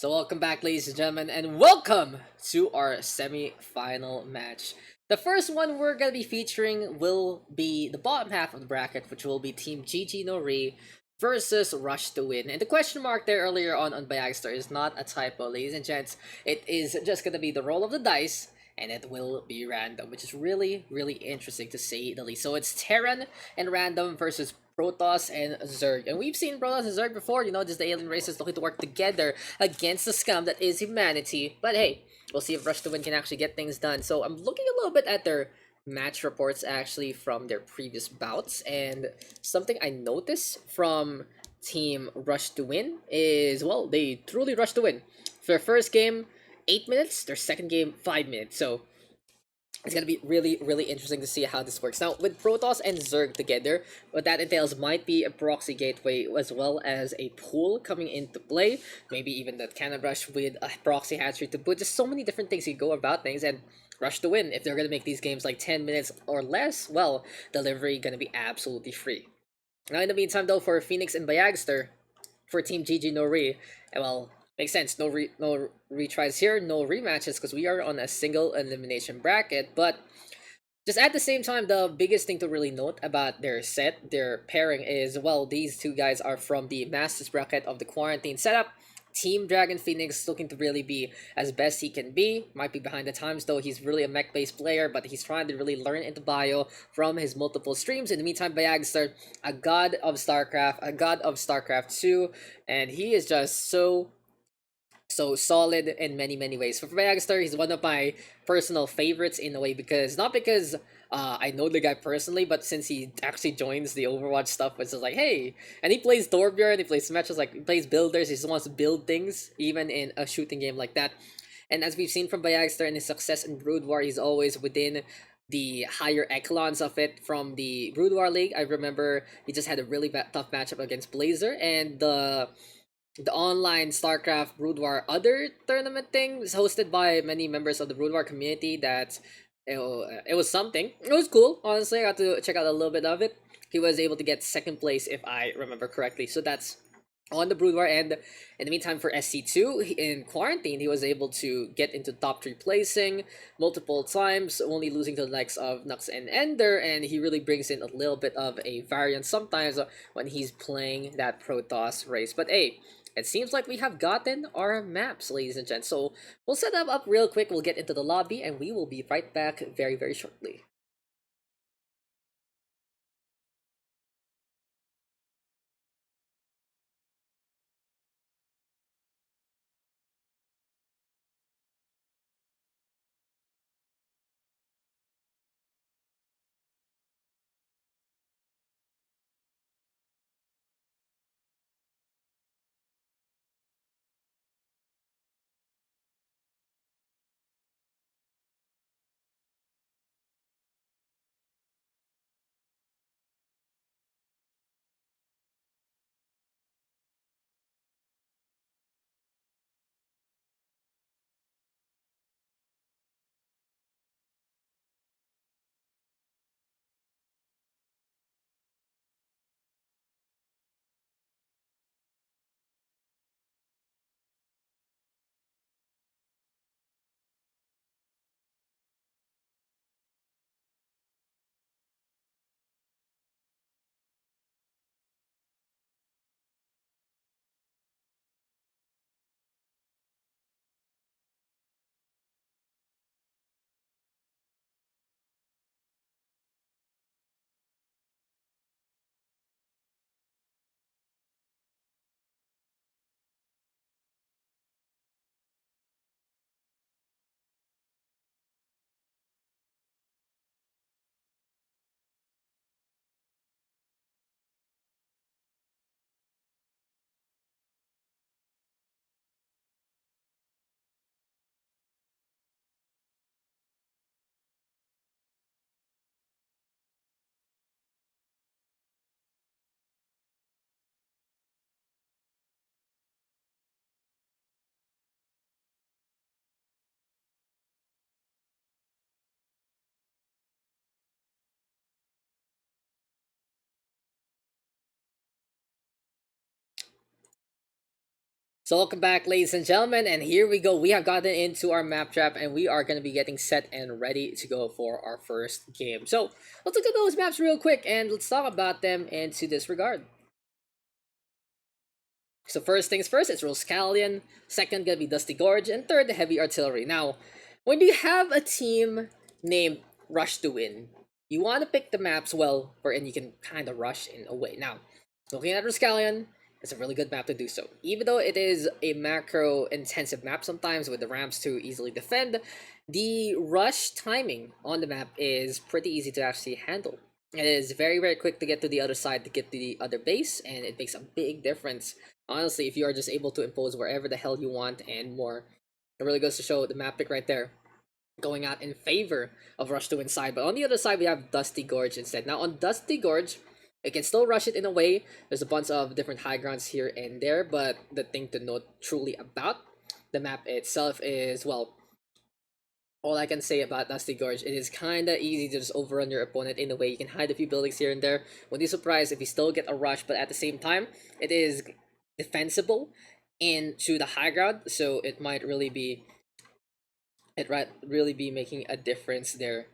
So welcome back, ladies and gentlemen, and welcome to our semi-final match. The first one we're going to be featuring will be the bottom half of the bracket, which will be Team GGnoRE versus RushtoWin. And the question mark there earlier on Bayagster is not a typo, ladies and gents. It is just going to be the roll of the dice, and it will be random, which is really interesting to say the least. So it's Terran and random versus Protoss and Zerg. And we've seen Protoss and Zerg before, just the alien races looking to work together against the scum that is humanity. But hey, we'll see if RushtoWin can actually get things done. So I'm looking a little bit at their match reports actually from their previous bouts, and something I noticed from Team RushtoWin is, well, they truly rush to win. For their first game, 8 minutes, their second game, 5 minutes. So it's gonna be really interesting to see how this works. Now, with Protoss and Zerg together, what that entails might be a proxy gateway as well as a pool coming into play. Maybe even that cannon rush with a proxy hatchery to boot. Just so many different things you go about things, and RushtoWin. If they're gonna make these games like 10 minutes or less, well, delivery gonna be absolutely free. Now, in the meantime, though, for Phoenix and Bayagster, for Team GGnoRE, well, makes sense. No retries here, no rematches, because we are on a single elimination bracket. But just at the same time, the biggest thing to really note about their pairing is, well, these two guys are from the Masters bracket of the quarantine setup. Team Dragon Phoenix looking to really be as best he can be. Might be behind the times though. He's really a mech-based player, but he's trying to really learn into bio from his multiple streams. In the meantime, Bayagster, a god of StarCraft, a god of StarCraft 2, and he is just so solid in many ways. For Megastar, he's one of my personal favorites in a way, because not because I know the guy personally, but since he actually joins the Overwatch stuff, it's just like, hey, and he plays Torbjorn, he plays matches, like he plays builders, he just wants to build things even in a shooting game like that. And as we've seen from Bayagster and his success in Brood War, he's always within the higher echelons of it from the Brood War League. I remember he just had a really tough matchup against Blazer, and the online StarCraft Brood War other tournament thing was hosted by many members of the Brood War community. That it was something. It was cool, honestly. I got to check out a little bit of it. He was able to get second place, if I remember correctly. So that's on the Brood War. And in the meantime, for SC2, in quarantine, he was able to get into top 3 placing multiple times, only losing to the likes of Nux and Ender, and he really brings in a little bit of a variance sometimes when he's playing that Protoss race. But hey, it seems like we have gotten our maps, ladies and gents. So we'll set them up real quick, we'll get into the lobby, and we will be right back very shortly. So welcome back, ladies and gentlemen, and here we go. We have gotten into our map trap, and we are going to be getting set and ready to go for our first game. So let's look at those maps real quick, and let's talk about them into this regard. So first things first, it's Rhoskallian. Second, gonna be Dusty Gorge, and third, the Heavy Artillery. Now, when you have a team named RushtoWin, you want to pick the maps well, wherein you can kind of rush in a way. Now, looking at Rhoskallian, it's a really good map to do so. Even though it is a macro-intensive map sometimes with the ramps to easily defend, the rush timing on the map is pretty easy to actually handle. It is very, very quick to get to the other side to get to the other base, and it makes a big difference. Honestly, if you are just able to impose wherever the hell you want and more, it really goes to show the map pick right there going out in favor of RushtoWin side. But on the other side, we have Dusty Gorge instead. Now, on Dusty Gorge, you can still rush it in a way. There's a bunch of different high grounds here and there, but the thing to note truly about the map itself is, well, all I can say about Dusty Gorge, it is kinda easy to just overrun your opponent in a way. You can hide a few buildings here and there. Wouldn't be surprised if you still get a rush, but at the same time, it is defensible into the high ground, so it might really be making a difference there.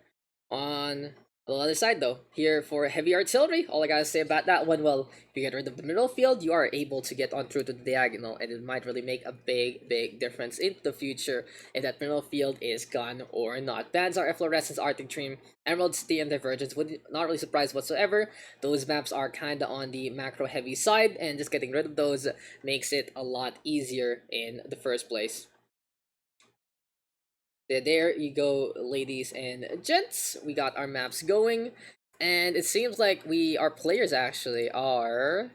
On the other side, though, here for heavy artillery, all I gotta say about that one, well, if you get rid of the middle field, you are able to get on through to the diagonal, and it might really make a big difference in the future if that middle field is gone or not. Bans are Efflorescence, Arctic Dream, Emerald City, and Divergence. Would not really surprised whatsoever. Those maps are kinda on the macro heavy side, and just getting rid of those makes it a lot easier in the first place. There you go, ladies and gents. We got our maps going, and it seems like our players actually are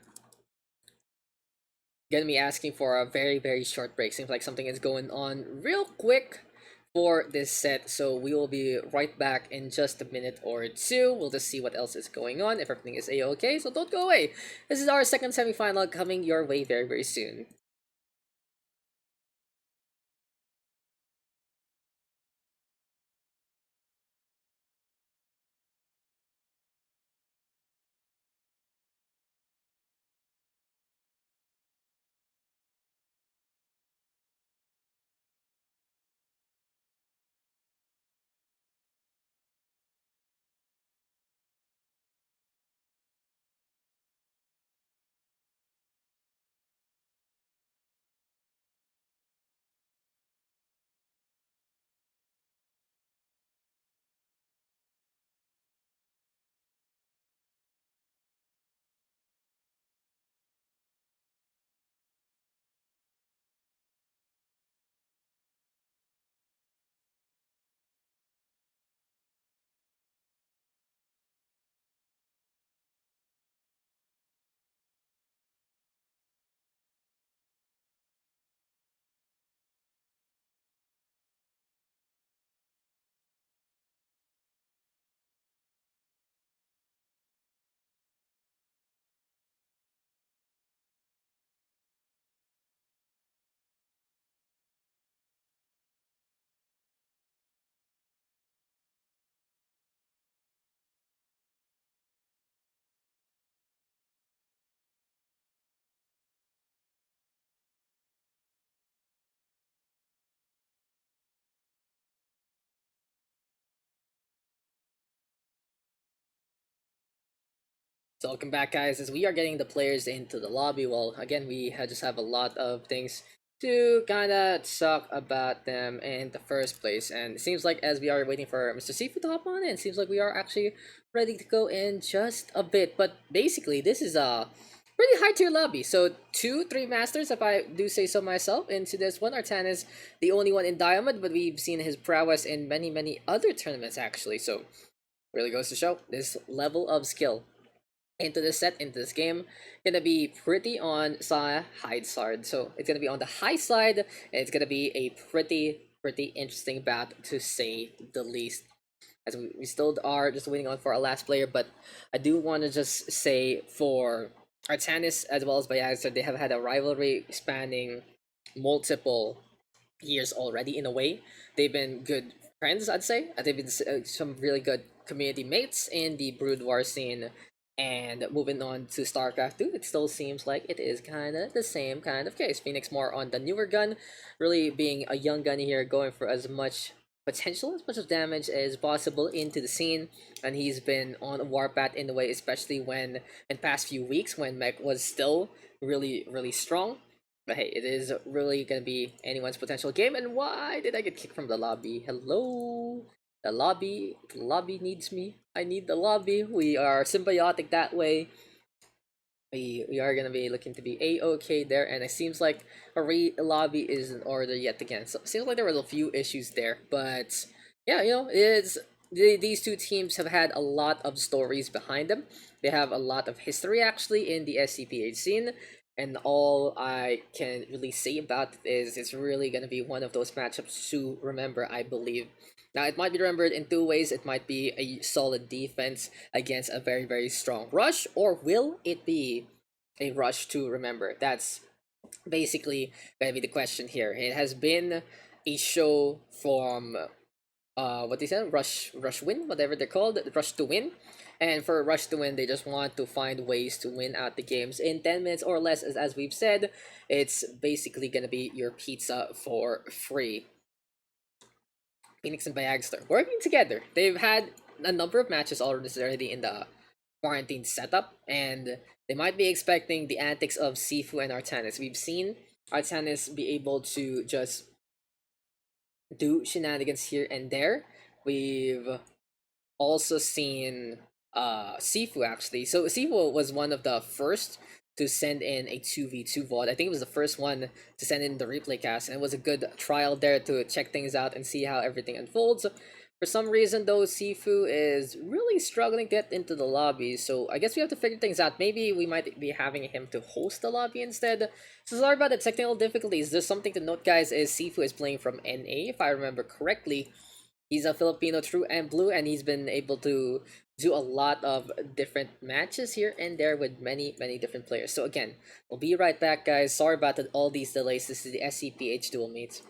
gonna be asking for a very short break. Seems like something is going on real quick for this set, so we will be right back in just a minute or two. We'll just see what else is going on, if everything is a-okay, so don't go away. This is our second semifinal coming your way very soon. So welcome back, guys, as we are getting the players into the lobby. Well, again, just have a lot of things to kind of talk about them in the first place. And it seems like as we are waiting for Mr. Seafood to hop on, it seems like we are actually ready to go in just a bit. But basically, this is a pretty high tier lobby. So 3 masters, if I do say so myself, into this one. Artan is the only one in Diamond, but we've seen his prowess in many other tournaments, actually. So really goes to show this level of skill into this set, into this game, gonna be pretty on sa high side. So it's gonna be on the high side, and it's gonna be a pretty interesting bat to say the least. As we still are just waiting on for our last player, but I do want to just say for Artanis as well as Bayagster, they have had a rivalry spanning multiple years already in a way. They've been good friends, I'd say. They've been some really good community mates in the Brood War scene And moving on to StarCraft 2, it still seems like it is kind of the same kind of case. Phoenix more on the newer gun, really being a young gun here, going for as much potential, as much of damage as possible into the scene. And he's been on a warpath in the way, especially when in past few weeks when Mech was still really strong. But hey, it is really gonna be anyone's potential game. And why did I get kicked from the lobby? Hello? The lobby needs me. I need the lobby. We are symbiotic that way. We are gonna be looking to be a-okay there, and it seems like a lobby is in order yet again. So it seems like there was a few issues there, but yeah, it's these two teams have had a lot of stories behind them. They have a lot of history actually in the SCPH scene, and all I can really say about it is it's really gonna be one of those matchups to remember, I believe. Now it might be remembered in two ways. It might be a solid defense against a very strong rush, or will it be a rush to remember? That's basically gonna be the question here. It has been a show from what they said, rush win, whatever they're called, RushtoWin. And for RushtoWin, they just want to find ways to win out the games in 10 minutes or less. As we've said, it's basically gonna be your pizza for free. Phoenix and Bayagster working together. They've had a number of matches already in the quarantine setup, and they might be expecting the antics of Sifu and Artanis. We've seen Artanis be able to just do shenanigans here and there. We've also seen Sifu actually. So Sifu was one of the first to send in a 2v2 VOD. I think it was the first one to send in the replay cast, and it was a good trial there to check things out and see how everything unfolds. For some reason though, Sifu is really struggling to get into the lobby, so I guess we have to figure things out. Maybe we might be having him to host the lobby instead. So sorry about the technical difficulties. There's something to note, guys, is Sifu is playing from NA, if I remember correctly. He's a Filipino true and blue, and he's been able to do a lot of different matches here and there with many different players. So again, we'll be right back, guys. Sorry about all these delays. This is the SCPH dual meet.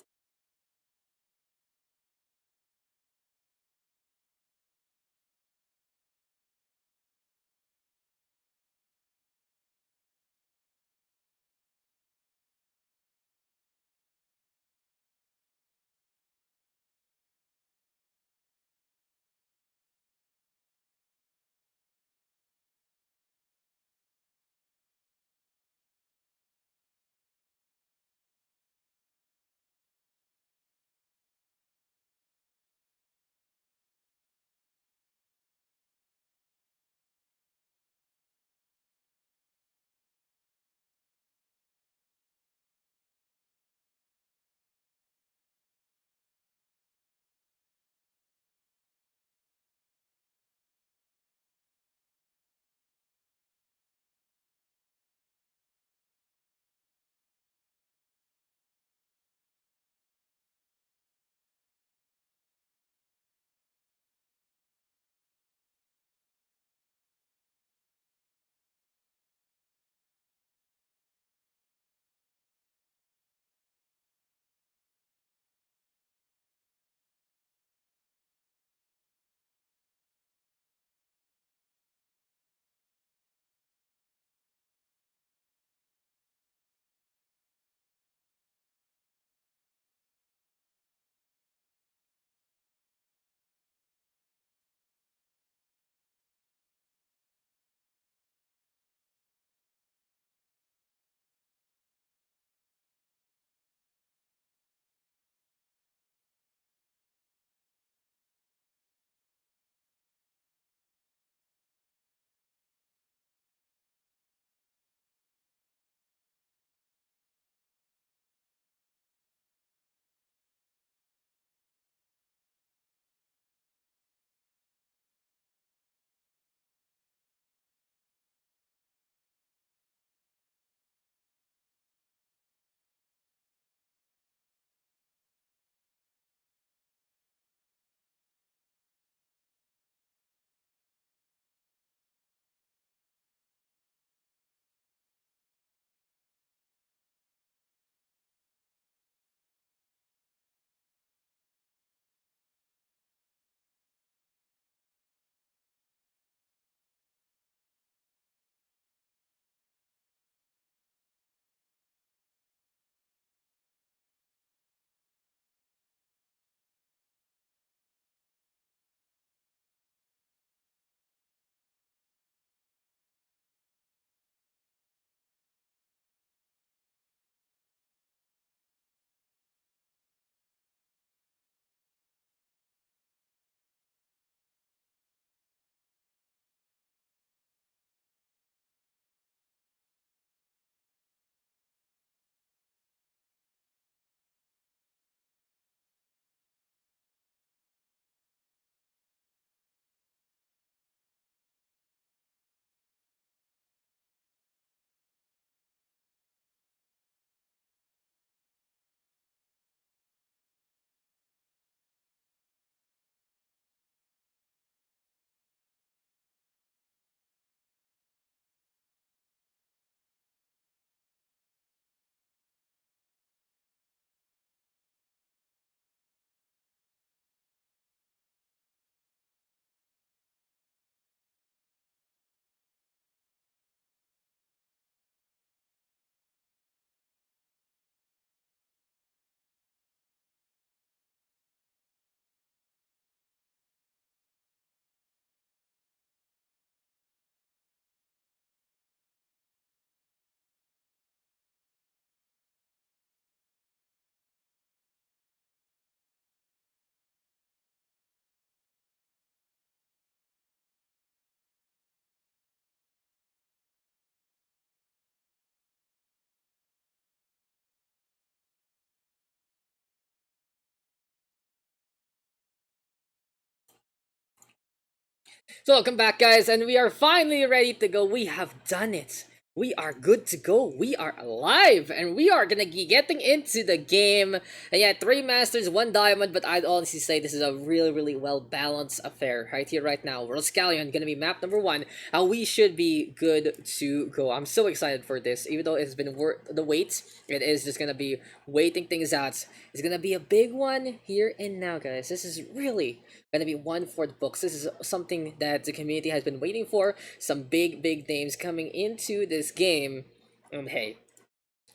So welcome back, guys, and we are finally ready to go. We have done it. We are good to go. We are alive, and we are gonna be getting into the game. And yeah, 3 masters, 1 diamond, but I'd honestly say this is a really well balanced affair right here, right now. Rhoskallian gonna be map number 1, and we should be good to go. I'm so excited for this, even though it's been worth the wait. It is just gonna be waiting things out. It's gonna be a big one here and now, guys. This is really gonna be one for the books. This is something that the community has been waiting for. Some big names coming into this game. And hey,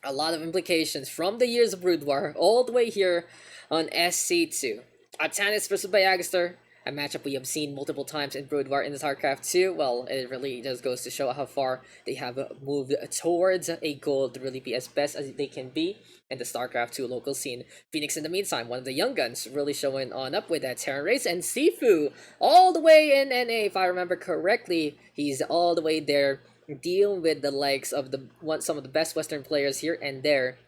a lot of implications from the years of Brood War all the way here on SC2. Artanis versus Byagster, a matchup we have seen multiple times in Brood War in the StarCraft 2. Well, it really just goes to show how far they have moved towards a goal to really be as best as they can be in the StarCraft 2 local scene. Phoenix, in the meantime, one of the young guns, really showing on up with that Terran race, and Sifu, all the way in NA, if I remember correctly, he's all the way there, dealing with the likes of some of the best Western players here and there.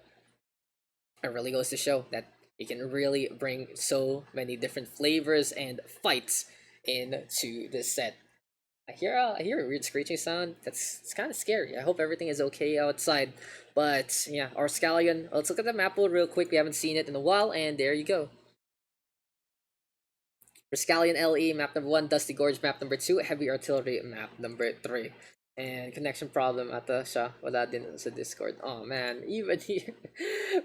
It really goes to show that you can really bring so many different flavors and fights into this set. I hear a weird screeching sound. It's kind of scary. I hope everything is okay outside. But yeah, Rhoskallian. Let's look at the map real quick. We haven't seen it in a while, and there you go. Rhoskallian LE map number 1, Dusty Gorge map number 2, Heavy Artillery map number 3. And connection problem ata siya. Wala din sa Discord. Oh man, even here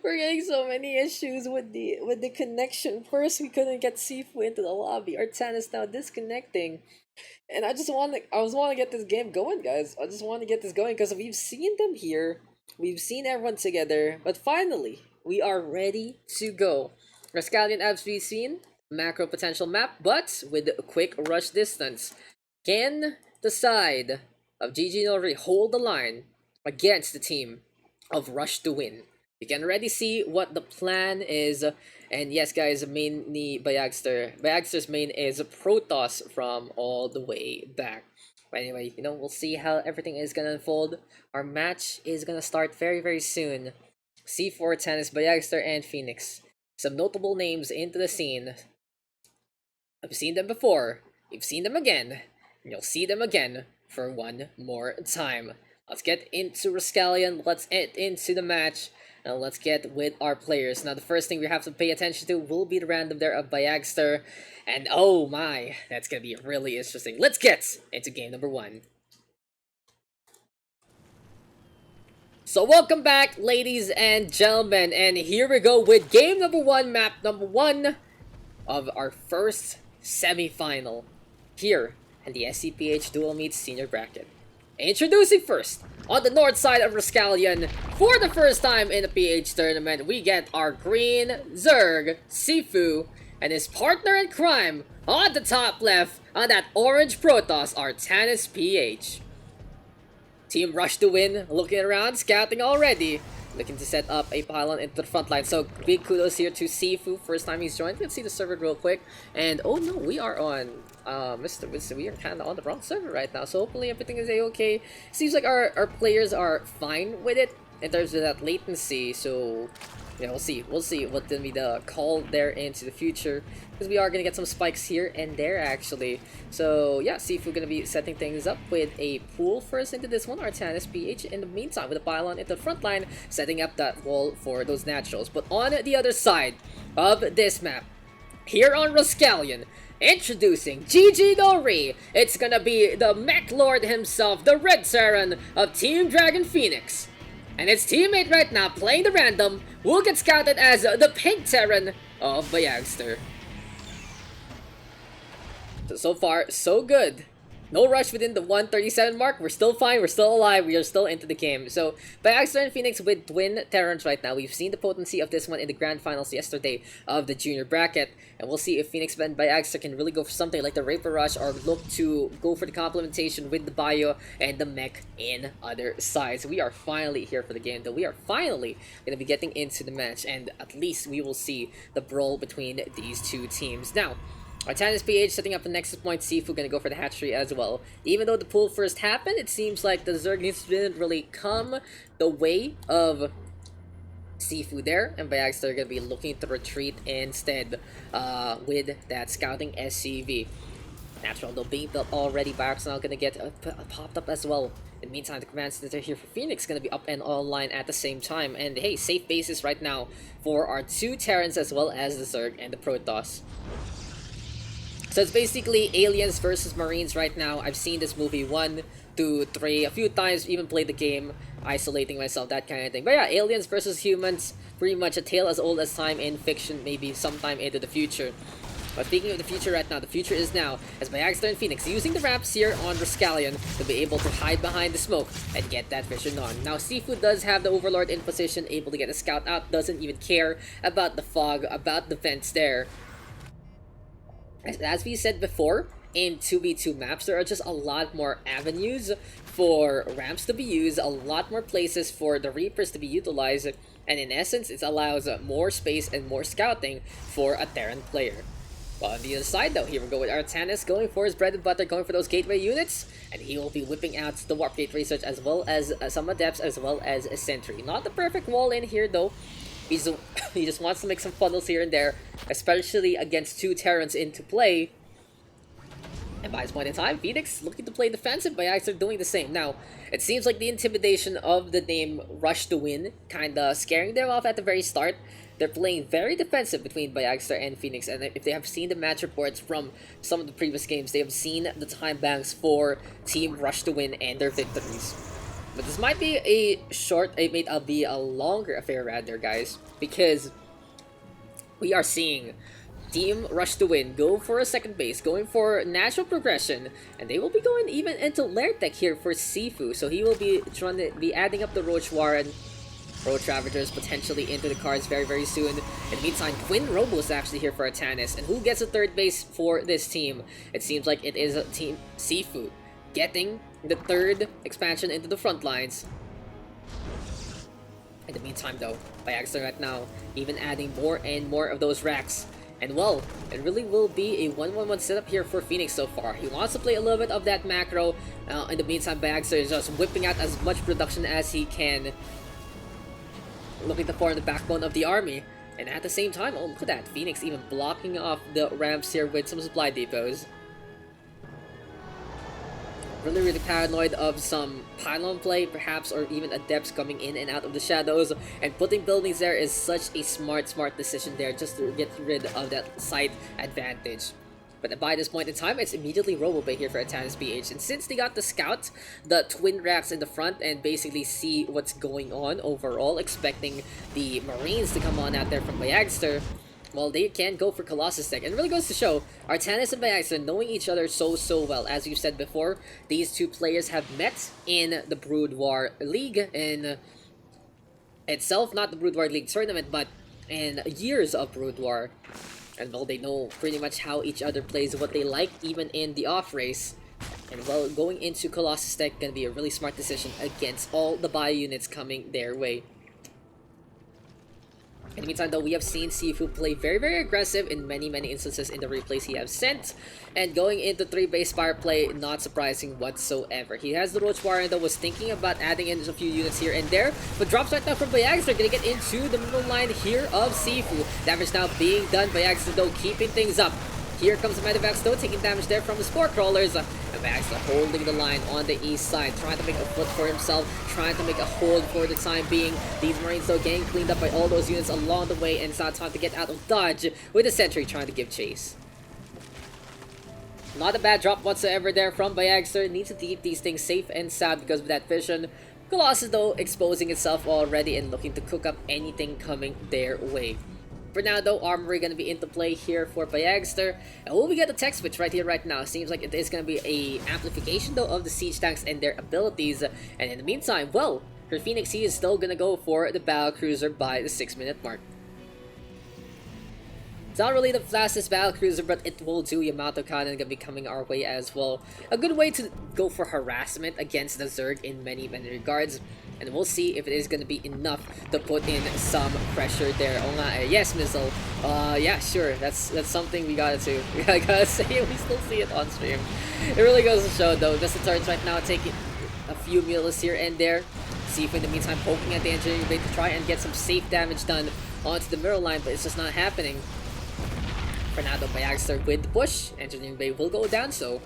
we're getting so many issues with the connection. First, we couldn't get Sifu into the lobby. Artan is now disconnecting. And I just want to get this game going, guys. I just want to get this going because we've seen them here. We've seen everyone together, but finally, we are ready to go. Rhoskallian as we've seen, macro potential map, but with a quick rush distance. Can the side of GGnoRE hold the line against the team of RushtoWin? You can already see what the plan is. And yes, guys, mainly Byagster. Byagster's main is Protoss from all the way back. But anyway, we'll see how everything is gonna unfold. Our match is gonna start very soon. C4, Tennis, Byagster, and Phoenix. Some notable names into the scene. I've seen them before. You've seen them again. And you'll see them again for one more time. Let's get into Rhoskallian. Let's get into the match. Now let's get with our players. Now the first thing we have to pay attention to will be the random there of Byagster. And oh my, that's gonna be really interesting. Let's get into game number 1. So welcome back, ladies and gentlemen, and here we go with game number 1, map number 1 of our first semi-final here in the SCPH Dual Meets Senior Bracket. Introducing first, on the north side of Rhoskallian, for the first time in the PH tournament, we get our green Zerg, Sifu, and his partner in crime on the top left on that orange Protoss, Artanis PH. Team RushtoWin looking around, scouting already, looking to set up a pylon into the front line. So big kudos here to Sifu, first time he's joined. Let's see the server real quick. And oh no, we are on Mr. Winston, we are kind of on the wrong server right now, so hopefully everything is a-okay. Seems like our players are fine with it in terms of that latency, so yeah, we'll see what's gonna be the call there into the future, because we are gonna get some spikes here and there actually. So yeah, Sifu gonna be setting things up with a pool first into this one, Artanis PH in the meantime with a pylon into the front line, setting up that wall for those naturals. But on the other side of this map, here on Rhoskallian, introducing GGnoRE, it's gonna be the Mech Lord himself, the Red Terran of Team Dragon Phoenix. And his teammate right now, playing the random, will get scouted as the Pink Terran of Byagster. So far, so good. No rush within the 137 mark. We're still fine. We're still alive. We are still into the game. So, Byagster and Phoenix with twin Terrans right now. We've seen the potency of this one in the grand finals yesterday of the junior bracket. And we'll see if Phoenix and Byagster can really go for something like the Raper Rush or look to go for the complementation with the Bio and the Mech in other sides. We are finally here for the game, though. We are finally going to be getting into the match. And at least we will see the brawl between these two teams. Now, Artanis PH setting up the Nexus point. Sifu gonna go for the hatchery as well. Even though the pull first happened, it seems like the Zerg didn't really come the way of Sifu there, and Byagster gonna be looking to retreat instead with that scouting SCV. Natural though being built already, Barracks now gonna get popped up as well. In the meantime, the command center here for Phoenix gonna be up and online at the same time. And hey, safe bases right now for our 2 Terrans as well as the Zerg and the Protoss. So it's basically aliens versus marines right now. I've seen this movie 1, 2, 3 a few times, even played the game, isolating myself, that kind of thing. But yeah, aliens versus humans, pretty much a tale as old as time in fiction, maybe sometime into the future. But speaking of the future right now, the future is now, as Byagster and Phoenix using the ramps here on Rhoskallian to be able to hide behind the smoke and get that vision on. Now Seafood does have the Overlord in position, able to get a scout out, doesn't even care about the fog, about the vents there. As we said before, in 2v2 maps, there are just a lot more avenues for ramps to be used, a lot more places for the Reapers to be utilized, and in essence, it allows more space and more scouting for a Terran player. Well, on the other side though, here we go with Artanis going for his bread and butter, going for those gateway units, and he will be whipping out the Warp Gate Research as well as some Adepts as well as a Sentry. Not the perfect wall in here though. He just wants to make some funnels here and there, especially against 2 Terrans into play. And by this point in time, Phoenix looking to play defensive, Byagster doing the same. Now, it seems like the intimidation of the name RushtoWin kinda scaring them off at the very start. They're playing very defensive between Byagster and Phoenix, and if they have seen the match reports from some of the previous games, they have seen the time banks for Team RushtoWin and their victories. But this might be a longer affair rather, guys, because we are seeing Team RushtoWin go for a second base, going for natural progression, and they will be going even into Lair Tech here for Sifu, so he will be trying to be adding up the Roach Warren, Roach Ravagers potentially into the cards very, very soon. In the meantime, Twin Robos actually here for Artanis, and who gets a third base for this team? It seems like it is Team Sifu getting the 3rd expansion into the front lines. In the meantime though, Byagster right now even adding more and more of those racks. And well, it really will be a 1-1-1 setup here for Phoenix so far. He wants to play a little bit of that macro. In the meantime, Byagster is just whipping out as much production as he can, looking to form the backbone of the army. And at the same time, oh look at that, Phoenix even blocking off the ramps here with some supply depots. Really paranoid of some pylon play perhaps, or even Adepts coming in and out of the shadows, and putting buildings there is such a smart decision there, just to get rid of that site advantage. But by this point in time, it's immediately Robobay here for Artanis PH, and since they got the scout, the twin racks in the front, and basically see what's going on overall, expecting the Marines to come on out there from Byagster, well, they can go for Colossus Tech. And it really goes to show, Artanis and Byagster knowing each other so well. As you said before, these 2 players have met in the Brood War League in itself, not the Brood War League tournament, but in years of Brood War. And well, they know pretty much how each other plays, what they like, even in the off race. And well, going into Colossus Tech gonna be a really smart decision against all the bio units coming their way. In the meantime though, we have seen Sifu play very aggressive in many instances in the replays he has sent, and going into 3 base fire play, not surprising whatsoever. He has the Roach Warren though, was thinking about adding in a few units here and there, but drops right now from Byagster, gonna get into the middle line here of Sifu. Damage now being done, Byagster though keeping things up. Here comes the Medivacs though, taking damage there from the Spore Crawlers. And Byagster holding the line on the east side, trying to make a foot for himself, trying to make a hold for the time being. These Marines though getting cleaned up by all those units along the way, and it's now time to get out of dodge with the Sentry trying to give chase. Not a bad drop whatsoever there from Byagster. Needs to keep these things safe and sound because of that vision. Colossus though exposing itself already and looking to cook up anything coming their way. For now though, Armory gonna be into play here for Byagster, and will we get the tech switch right here right now? Seems like it is gonna be a amplification though of the siege tanks and their abilities, and in the meantime, well, for Phoenix he is still gonna go for the battlecruiser by the 6-minute mark. It's not really the fastest battlecruiser, but it will do. Yamato Cannon gonna be coming our way as well. A good way to go for harassment against the Zerg in many regards. And we'll see if it is gonna be enough to put in some pressure there. Oh nga, yes, missile. Yeah, sure. That's something we gotta do. I gotta say, we still see it on stream. It really goes to show though. Just the turns right now, taking a few mules here and there. See if in the meantime poking at the engineering bay to try and get some safe damage done onto the mirror line, but it's just not happening. Fernando Bayagster with the push. Engineering Bay will go down, so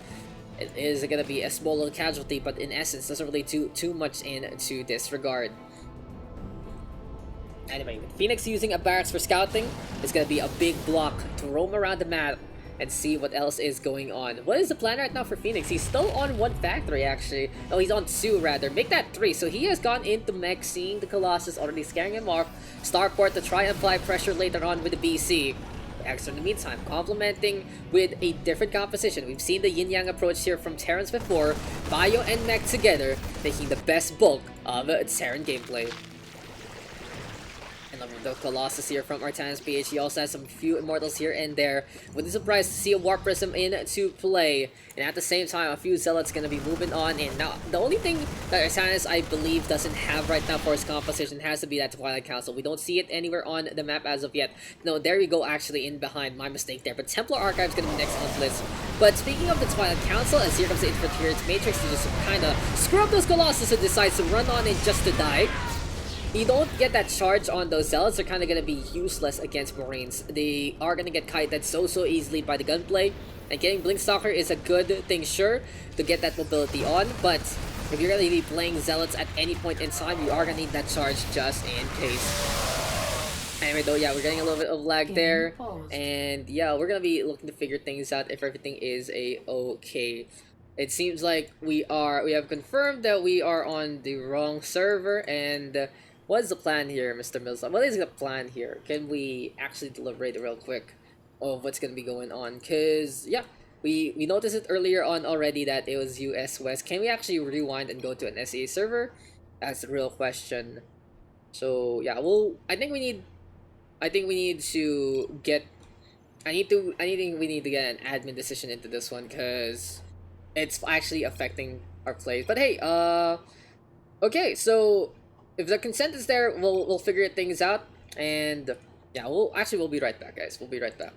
it is gonna be a small little casualty, but in essence doesn't really do too much into this regard. Anyway, with Phoenix using a barracks for scouting, it's gonna be a big block to roam around the map and see what else is going on. What is the plan right now for Phoenix? He's still on 1 factory actually. Oh, he's on 2 rather. Make that 3. So he has gone into mech, seeing the Colossus, already scaring him off. Starport to try and apply pressure later on with the BC. Extra in the meantime, complementing with a different composition. We've seen the yin-yang approach here from Terrans before. Bio and mech together, making the best bulk of Terran gameplay. And the Colossus here from SCPH. He also has some few Immortals here and there. Wouldn't surprise to see a Warp Prism into play. And at the same time, a few Zealots gonna be moving on in. Now, the only thing that Artanis, I believe, doesn't have right now for his composition has to be that Twilight Council. We don't see it anywhere on the map as of yet. No, there we go, actually in behind. My mistake there. But Templar Archive is gonna be next on the list. But speaking of the Twilight Council, as here comes the Interference Matrix to just kind of screw up those Colossus who decides to run on in just to die. You don't get that charge on those Zealots, they're kind of going to be useless against Marines. They are going to get kited so easily by the gunplay, and getting Blinkstalker is a good thing, sure, to get that mobility on, but if you're going to be playing Zealots at any point in time, you are going to need that charge just in case. Anyway though, yeah, we're getting a little bit of lag there, and yeah, we're going to be looking to figure things out if everything is okay. It seems like we have confirmed that we are on the wrong server, and what is the plan here, Mr. Mills? What is the plan here? Can we actually deliberate real quick of what's gonna be going on? Cause yeah, we noticed it earlier on already that it was US West. Can we actually rewind and go to an SA server? That's the real question. So yeah, I think we need to get we need to get an admin decision into this one, cause it's actually affecting our plays. But hey, okay, so if the consent is there, we'll figure things out, and yeah, we'll be right back, guys. We'll be right back.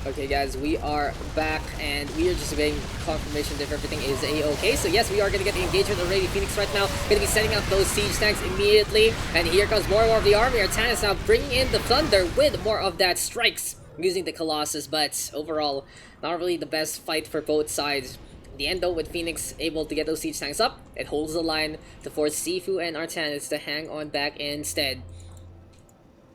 Okay guys, we are back, and we are just getting confirmation that everything is a-okay. So yes, we are going to get the engagement already. Phoenix right now going to be setting up those siege tanks immediately, and here comes more and more of the army. Artanis now bringing in the Thunder with more of that strikes using the Colossus, but overall not really the best fight for both sides. In the end though, with Phoenix able to get those siege tanks up, it holds the line to force Sifu and Artanis to hang on back instead.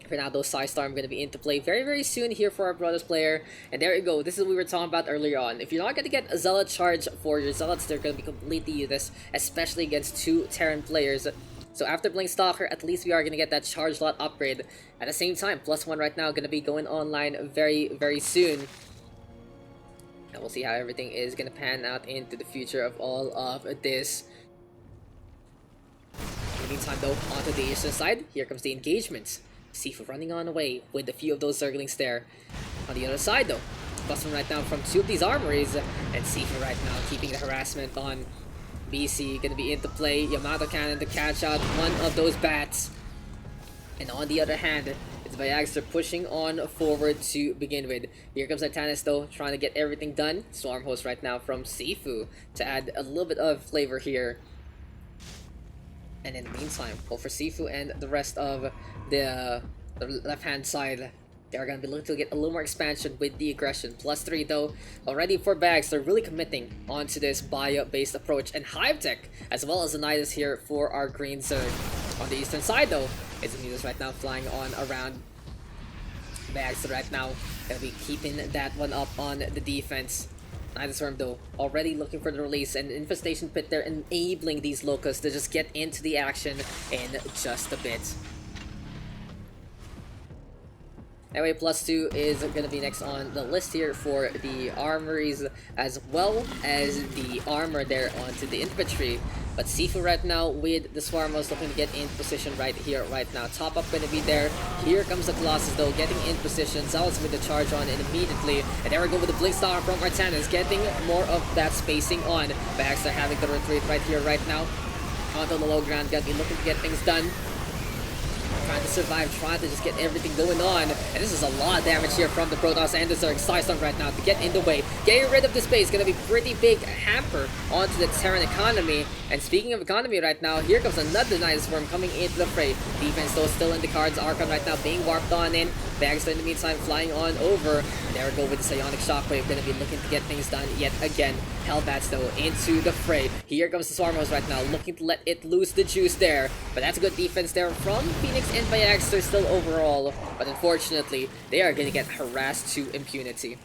For now, those Psy Storm going to be into play very soon here for our Brothers player. And there you go. This is what we were talking about earlier on. If you're not going to get a Zealot charge for your Zealots, they're going to be completely useless, especially against 2 Terran players. So after Blinkstalker, at least we are going to get that charge lot upgrade. At the same time, +1 right now going to be going online very soon. And we'll see how everything is going to pan out into the future of all of this. In the meantime though, onto the eastern side, here comes the engagement. Sifu running on away with a few of those Zerglings there. On the other side though, +1 right now from 2 of these armories, and Sifu right now keeping the harassment on. BC gonna be into play, Yamato Cannon to catch out one of those bats. And on the other hand, it's Bayagster pushing on forward to begin with. Here comes Artanis though, trying to get everything done. Swarm Host right now from Sifu to add a little bit of flavor here. And in the meantime, well, for Sifu and the rest of the left-hand side, they're going to be looking to get a little more expansion with the aggression. +3 though, already for Bags. They're really committing onto this bio-based approach. And Hive Tech, as well as the Nidus here for our green zone. On the eastern side though, it's Muses right now flying on around Bags right now. Gonna be keeping that one up on the defense. Nidus Worm though, already looking for the release, and Infestation Pit there enabling these Locusts to just get into the action in just a bit. Anyway, +2 is going to be next on the list here for the armories, as well as the armor there onto the infantry. But Sifu right now with the Swarmos looking to get in position right here, right now. Top up going to be there. Here comes the Colossus though, getting in position. Zealots with the charge on immediately. And there we go with the Blink Star from Artanis, getting more of that spacing on. Baxter having the retreat right here, right now. Onto the low ground, going to be looking to get things done. Trying to survive, trying to just get everything going on. And this is a lot of damage here from the Protoss and the Zerg Psystorm right now to get in the way. Getting rid of the space, gonna be pretty big hamper onto the Terran economy. And speaking of economy right now, here comes another Nidus Worm coming into the fray. Defense though still in the cards. Archon right now being warped on in. Bagster in the meantime flying on over. There we go with the Psionic Shockwave, gonna be looking to get things done yet again. Hellbats though into the fray. Here comes the Swarmos right now, looking to let it loose the juice there. But that's a good defense there from Phoenix and Baxter still overall. But unfortunately, they are gonna get harassed to impunity.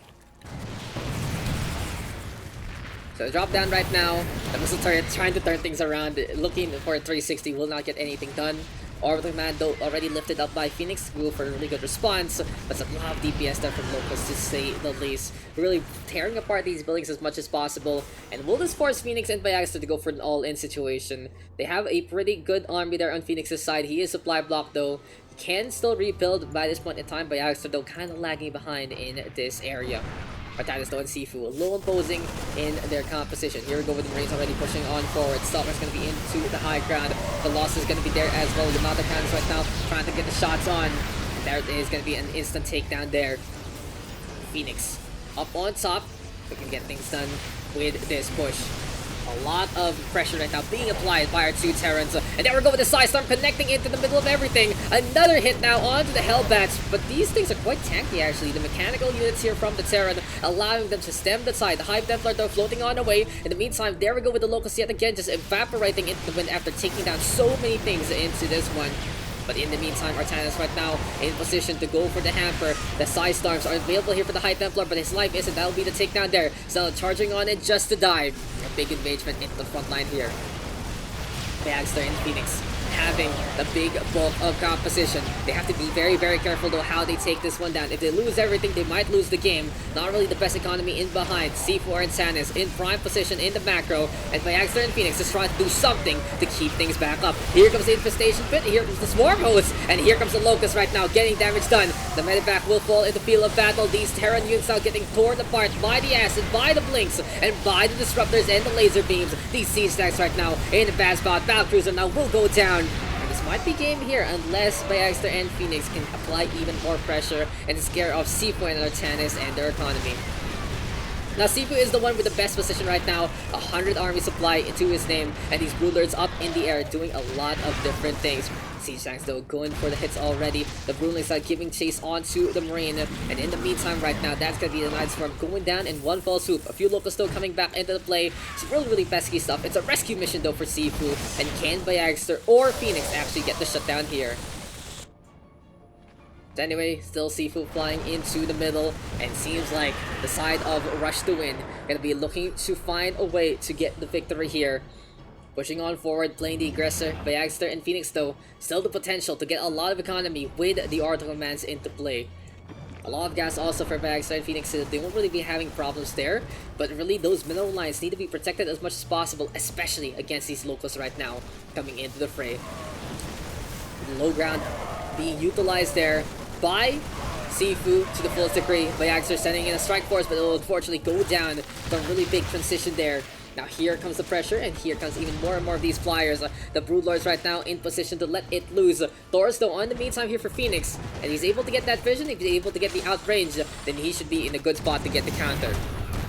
So the drop down right now, the missile turret trying to turn things around, looking for a 360, will not get anything done. Orbital Command though already lifted up by Phoenix, Ghoul for a really good response, but some lot of DPS there from Locust to say the least. Really tearing apart these buildings as much as possible, and will this force Phoenix and Baxter to go for an all-in situation? They have a pretty good army there on Phoenix's side. He is supply blocked though. He can still rebuild by this point in time. Baxter though kind of lagging behind in this area. Artanis though and Sifu a little imposing in their composition. Here we go with the Marines already pushing on forward. Stalker's going to be into the high ground. The loss is going to be there as well. The Mount of Cannons right now trying to get the shots on. There is going to be an instant takedown there. Phoenix up on top. We can get things done with this push. A lot of pressure right now being applied by our two Terrans. And there we go with the Psystorm connecting into the middle of everything. Another hit now onto the Hellbats. But these things are quite tanky actually. The mechanical units here from the Terran allowing them to stem the tide. The Hive Templar though floating on away. In the meantime, there we go with the Locust yet again, just evaporating into the wind after taking down so many things into this one. But in the meantime, Artanis right now in position to go for the hamper. The Psystorms are available here for the High Templar, but his life isn't. That'll be the takedown there. So charging on it just to die. A big engagement into the front line here. Bagster and Phoenix having the big bulk of composition. They have to be very, very careful though how they take this one down. If they lose everything, they might lose the game. Not really the best economy in behind. C4 and Sanis in prime position in the macro, and Bagster and Phoenix is trying to do something to keep things back up. Here comes the Infestation Pit, here comes the Swarm Host, and here comes the Locust right now getting damage done. The Medivac will fall in the field of battle. These Terran units now getting torn apart by the acid, by the blinks, and by the disruptors and the laser beams. These siege stacks right now in the bad spot. Battlecruiser now will go down. This might be game here unless Baxter and Phoenix can apply even more pressure and scare off Sifu and Artanis and their economy. Now Sifu is the one with the best position right now, 100 army supply into his name, and these Broodlords up in the air doing a lot of different things. Siege tanks though going for the hits already. The Broodlings are giving chase onto the Marine, and in the meantime right now that's gonna be the Night Swarm going down in one fell swoop. A few Locusts still coming back into the play. It's really pesky stuff. It's a rescue mission though for Sifu, and can Baxter or Phoenix actually get the shutdown here? Anyway, still Sifu flying into the middle, and seems like the side of RushtoWin gonna be looking to find a way to get the victory here. Pushing on forward, playing the aggressor. Baxter and Phoenix though, still the potential to get a lot of economy with the Orbital Commands into play. A lot of gas also for Baxter and Phoenix. They won't really be having problems there, but really those middle lines need to be protected as much as possible, especially against these Locusts right now coming into the fray. The low ground being utilized there by Sifu to the fullest degree. Baxter sending in a strike force, but it will unfortunately go down. It's a really big transition there. Now here comes the pressure, and here comes even more and more of these flyers. The Broodlords right now in position to let it loose. Thor's though in the meantime here for Phoenix, and he's able to get that vision. If he's able to get the outrange, then he should be in a good spot to get the counter.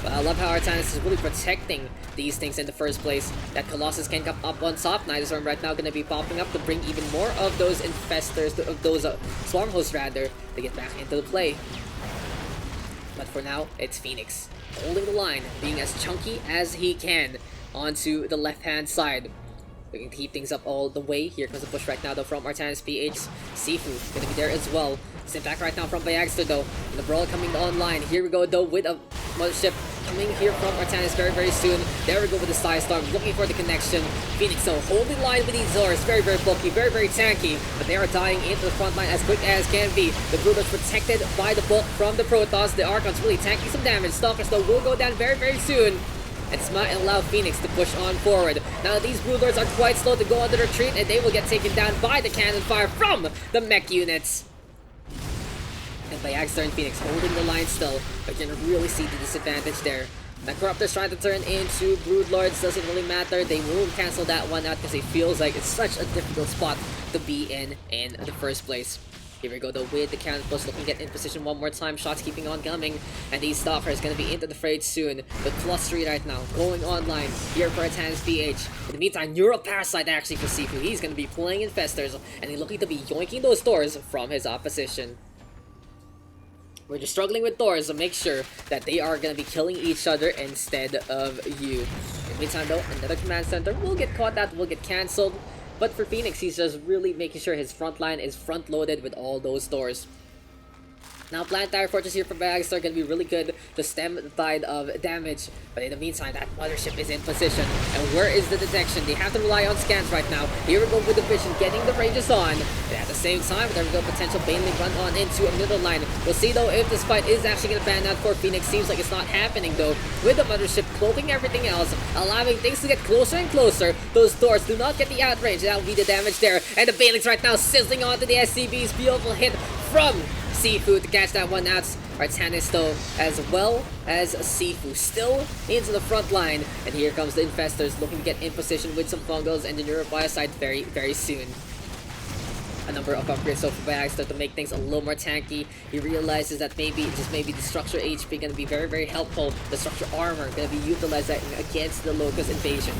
But I love how Artanis is really protecting these things in the first place. That Colossus can come up on top. Nidustorm right now going to be popping up to bring even more of those infestors, of those swarm hosts rather, to get back into the play. But for now, it's Phoenix holding the line, being as chunky as he can onto the left-hand side. Looking to keep things up all the way. Here comes the push right now though from SCPH. Sifu gonna be there as well. Sent back right now from Bayagster though. And the brawl coming online. Here we go though with a mothership coming here from Artanis very soon. There we go with the Side Storm, looking for the connection. Phoenix so holding line with these Zors. Very bulky, very tanky. But they are dying into the front line as quick as can be. The Brooders protected by the bulk from the Protoss. The Archons really tanking some damage. Stalkers though will go down very soon. And this might allow Phoenix to push on forward. Now these Broodlords are quite slow to go under retreat, and they will get taken down by the cannon fire from the mech units. And Bayagster and Phoenix holding the line still, but you can really see the disadvantage there. Now Corruptor's trying to turn into Broodlords, doesn't really matter. They will cancel that one out because it feels like it's such a difficult spot to be in the first place. Here we go though with the cannon push, looking to get in position one more time. Shots keeping on coming, and these Stalkers gonna be into the fray soon. The +3 right now going online here for SCPH. In the meantime, Neuroparasite actually for Sifu. He's gonna be playing Infestors, and he's looking to be yoinking those doors from his opposition. We're just struggling with doors, so make sure that they are gonna be killing each other instead of you. In the meantime though, another command center will get caught out, will get cancelled. But for Phoenix, he's just really making sure his front line is front-loaded with all those doors. Now, Planetary Fortress here for Bags are going to be really good to stem the tide of damage. But in the meantime, that mothership is in position. And where is the detection? They have to rely on scans right now. Here we go with the vision, getting the ranges on. And at the same time, there we go, potential Baneling run on into a middle line. We'll see though if this fight is actually going to pan out for Phoenix. Seems like it's not happening though. With the mothership cloaking everything else, allowing things to get closer and closer. Those doors do not get the outrange. That will be the damage there. And the Banelings right now sizzling onto the SCV's beautiful hit from Sifu to catch that one out. Artanis though, as well as Sifu, still into the front line. And here comes the Infestors looking to get in position with some fungals and the Neurobiocide very soon. A number of upgrades so for Bayagster to make things a little more tanky. He realizes that maybe the structure HP gonna be very helpful. The structure armor gonna be utilized against the Locust invasion.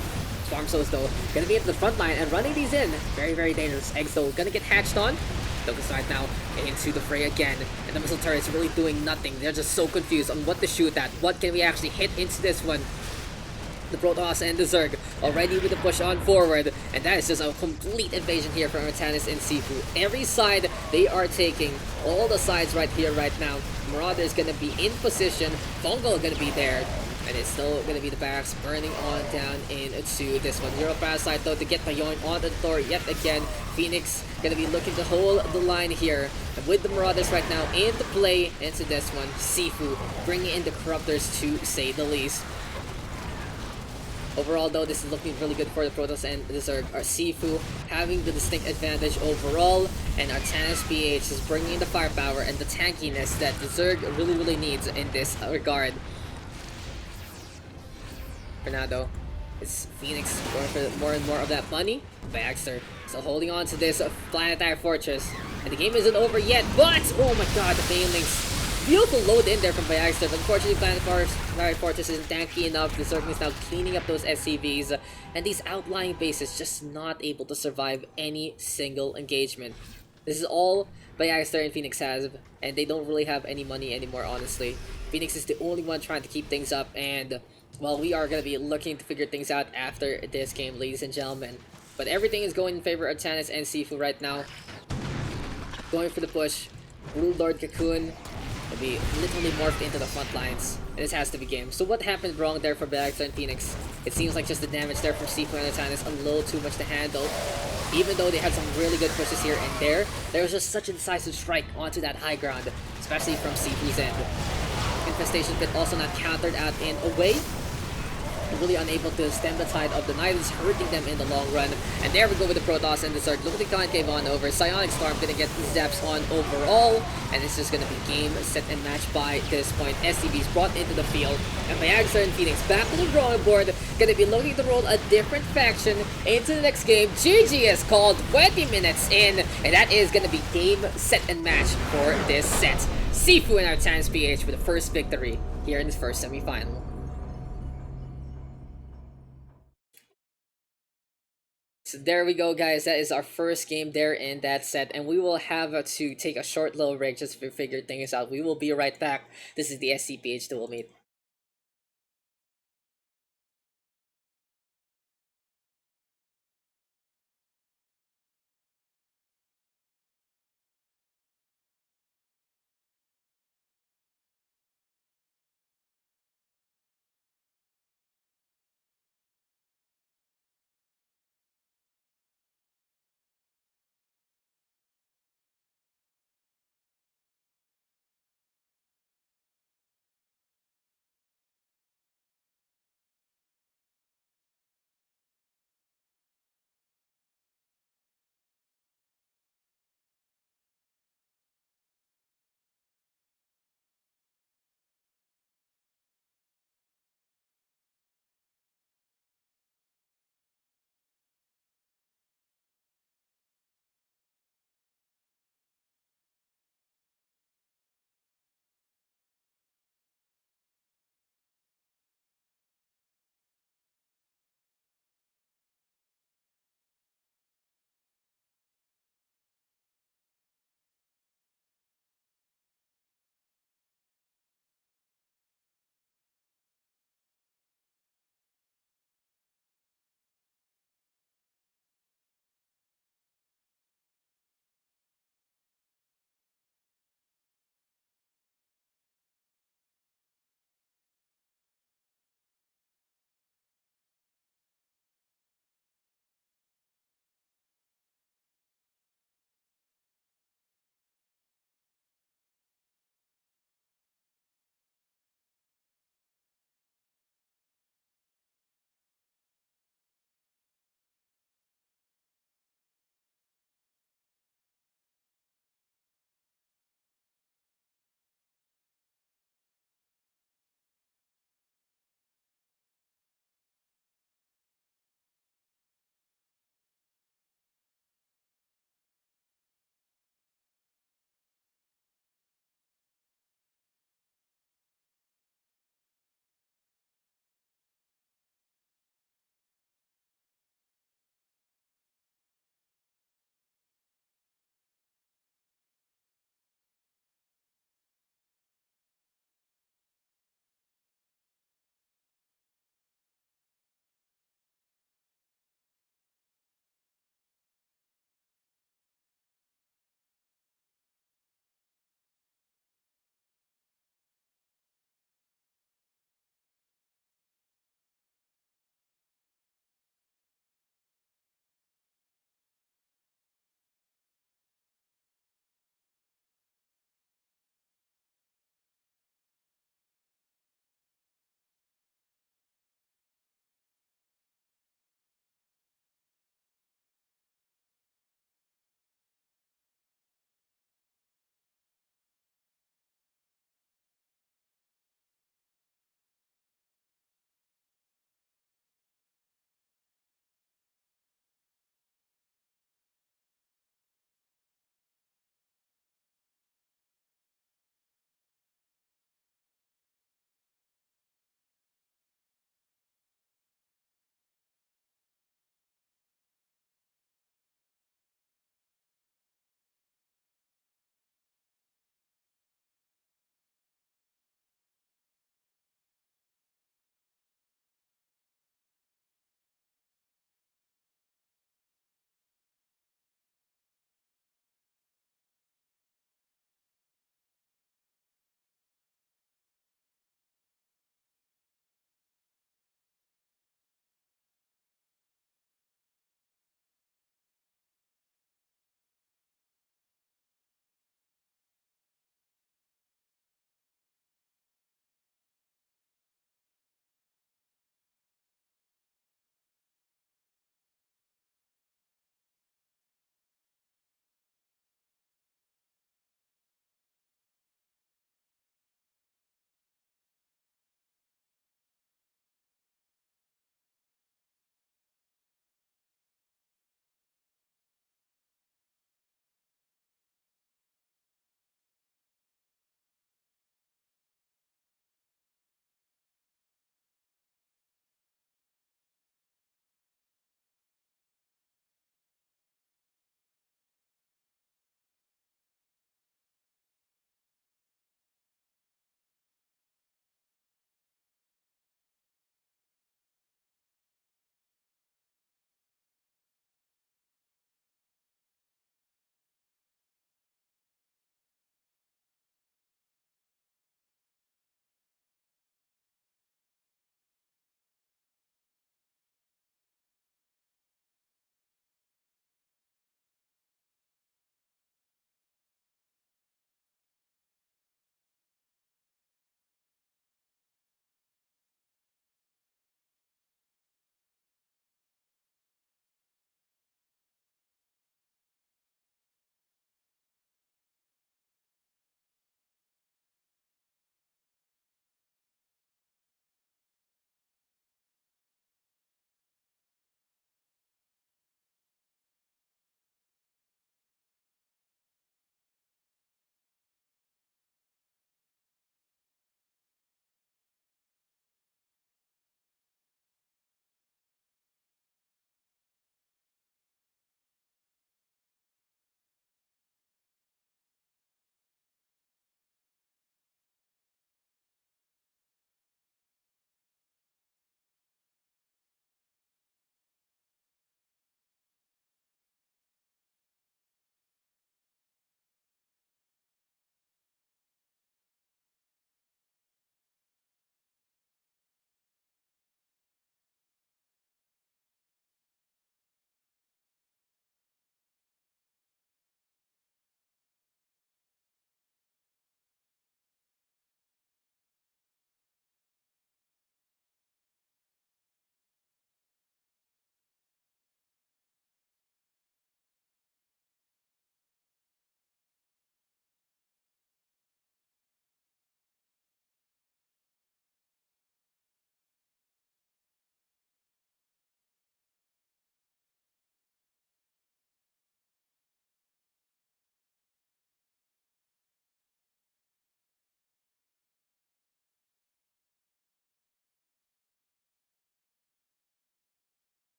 Swarm Souls though, gonna be at the front line and running these in. Very dangerous. Eggs though, gonna get hatched on. Locust right now into the fray again, and the missile turret's really doing nothing. They're just so confused on what to shoot at. What can we actually hit into this one? The Protoss and the Zerg already with the push on forward, and that is just a complete invasion here from Artanis and Sifu. Every side they are taking, all the sides right here right now. Marauder is gonna be in position, Fungal gonna be there. And it's still going to be the barracks burning on down into this one. Neuroparasite though to get the yoink on the door yet again. Phoenix going to be looking to hold the line here. And with the Marauders right now into play into this one. Sifu bringing in the Corruptors to say the least. Overall though, this is looking really good for the Protoss and the Zerg. Our Sifu having the distinct advantage overall, and our SCPH is bringing in the firepower and the tankiness that the Zerg really needs in this regard. For now though, it's Phoenix going for more and more of that money. Baxter still holding on to this Planetary Fortress. And the game isn't over yet, but oh my god, the Banelings. Beautiful load in there from Baxter. Unfortunately, Planetary Fortress isn't tanky enough. The Zerg is now cleaning up those SCVs. And these outlying bases just not able to survive any single engagement. This is all Baxter and Phoenix has, and they don't really have any money anymore, honestly. Phoenix is the only one trying to keep things up, and well, we are going to be looking to figure things out after this game, ladies and gentlemen. But everything is going in favor of Artanis and Sifu right now. Going for the push. Broodlord Cocoon will be literally morphed into the front lines. And this has to be game. So what happened wrong there for Bayagster and Phoenix? It seems like just the damage there from Sifu and Artanis a little too much to handle. Even though they had some really good pushes here and there was just such a decisive strike onto that high ground. Especially from Sifu's end. Infestation Pit also not countered out in a way. Really unable to stem the tide of the Nihilists, hurting them in the long run. And there we go with the Protoss and the Zerg. Look at the concave on over. Psionic Storm gonna get the zaps on overall. And it's just gonna be game, set, and match by this point. SCV's brought into the field. And Bayagster and Phoenix back to the drawing board. Gonna be looking to roll a different faction into the next game. GG is called 20 minutes in. And that is gonna be game, set, and match for this set. Sifu and our SCPH for the first victory here in this first semifinal. So there we go, guys. That is our first game there in that set, and we will have to take a short little break just to figure things out. We will be right back. This is the SCPH Dual Meet.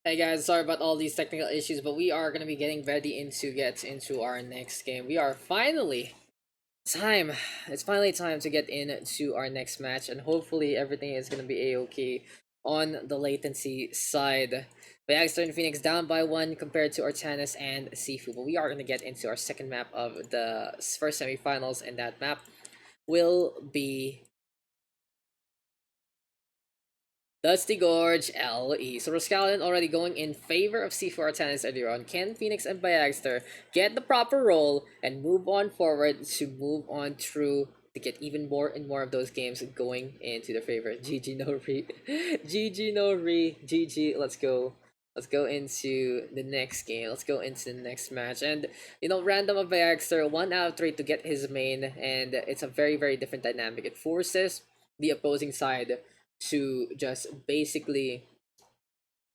Hey guys, sorry about all these technical issues, but we are gonna be getting ready into get into our next game. We are finally time. It's finally time to get into our next match, and hopefully everything is gonna be a-okay on the latency side. Bagster and Phoenix down by 1 compared to Artanis and Sifu, but we are gonna get into our second map of the first semifinals, and that map will be Dusty Gorge LE. So Rhoskallian already going in favor of C4 Tennis earlier on. Can Phoenix and Bagster get the proper role and move on forward to move on through to get even more and more of those games going into their favor? GGnoRE. GGnoRE. GG. Let's go. Let's go into the next game. Let's go into the next match. And, you know, random of Bagster, 1 out of 3 to get his main. And it's a very, very different dynamic. It forces the opposing side to just basically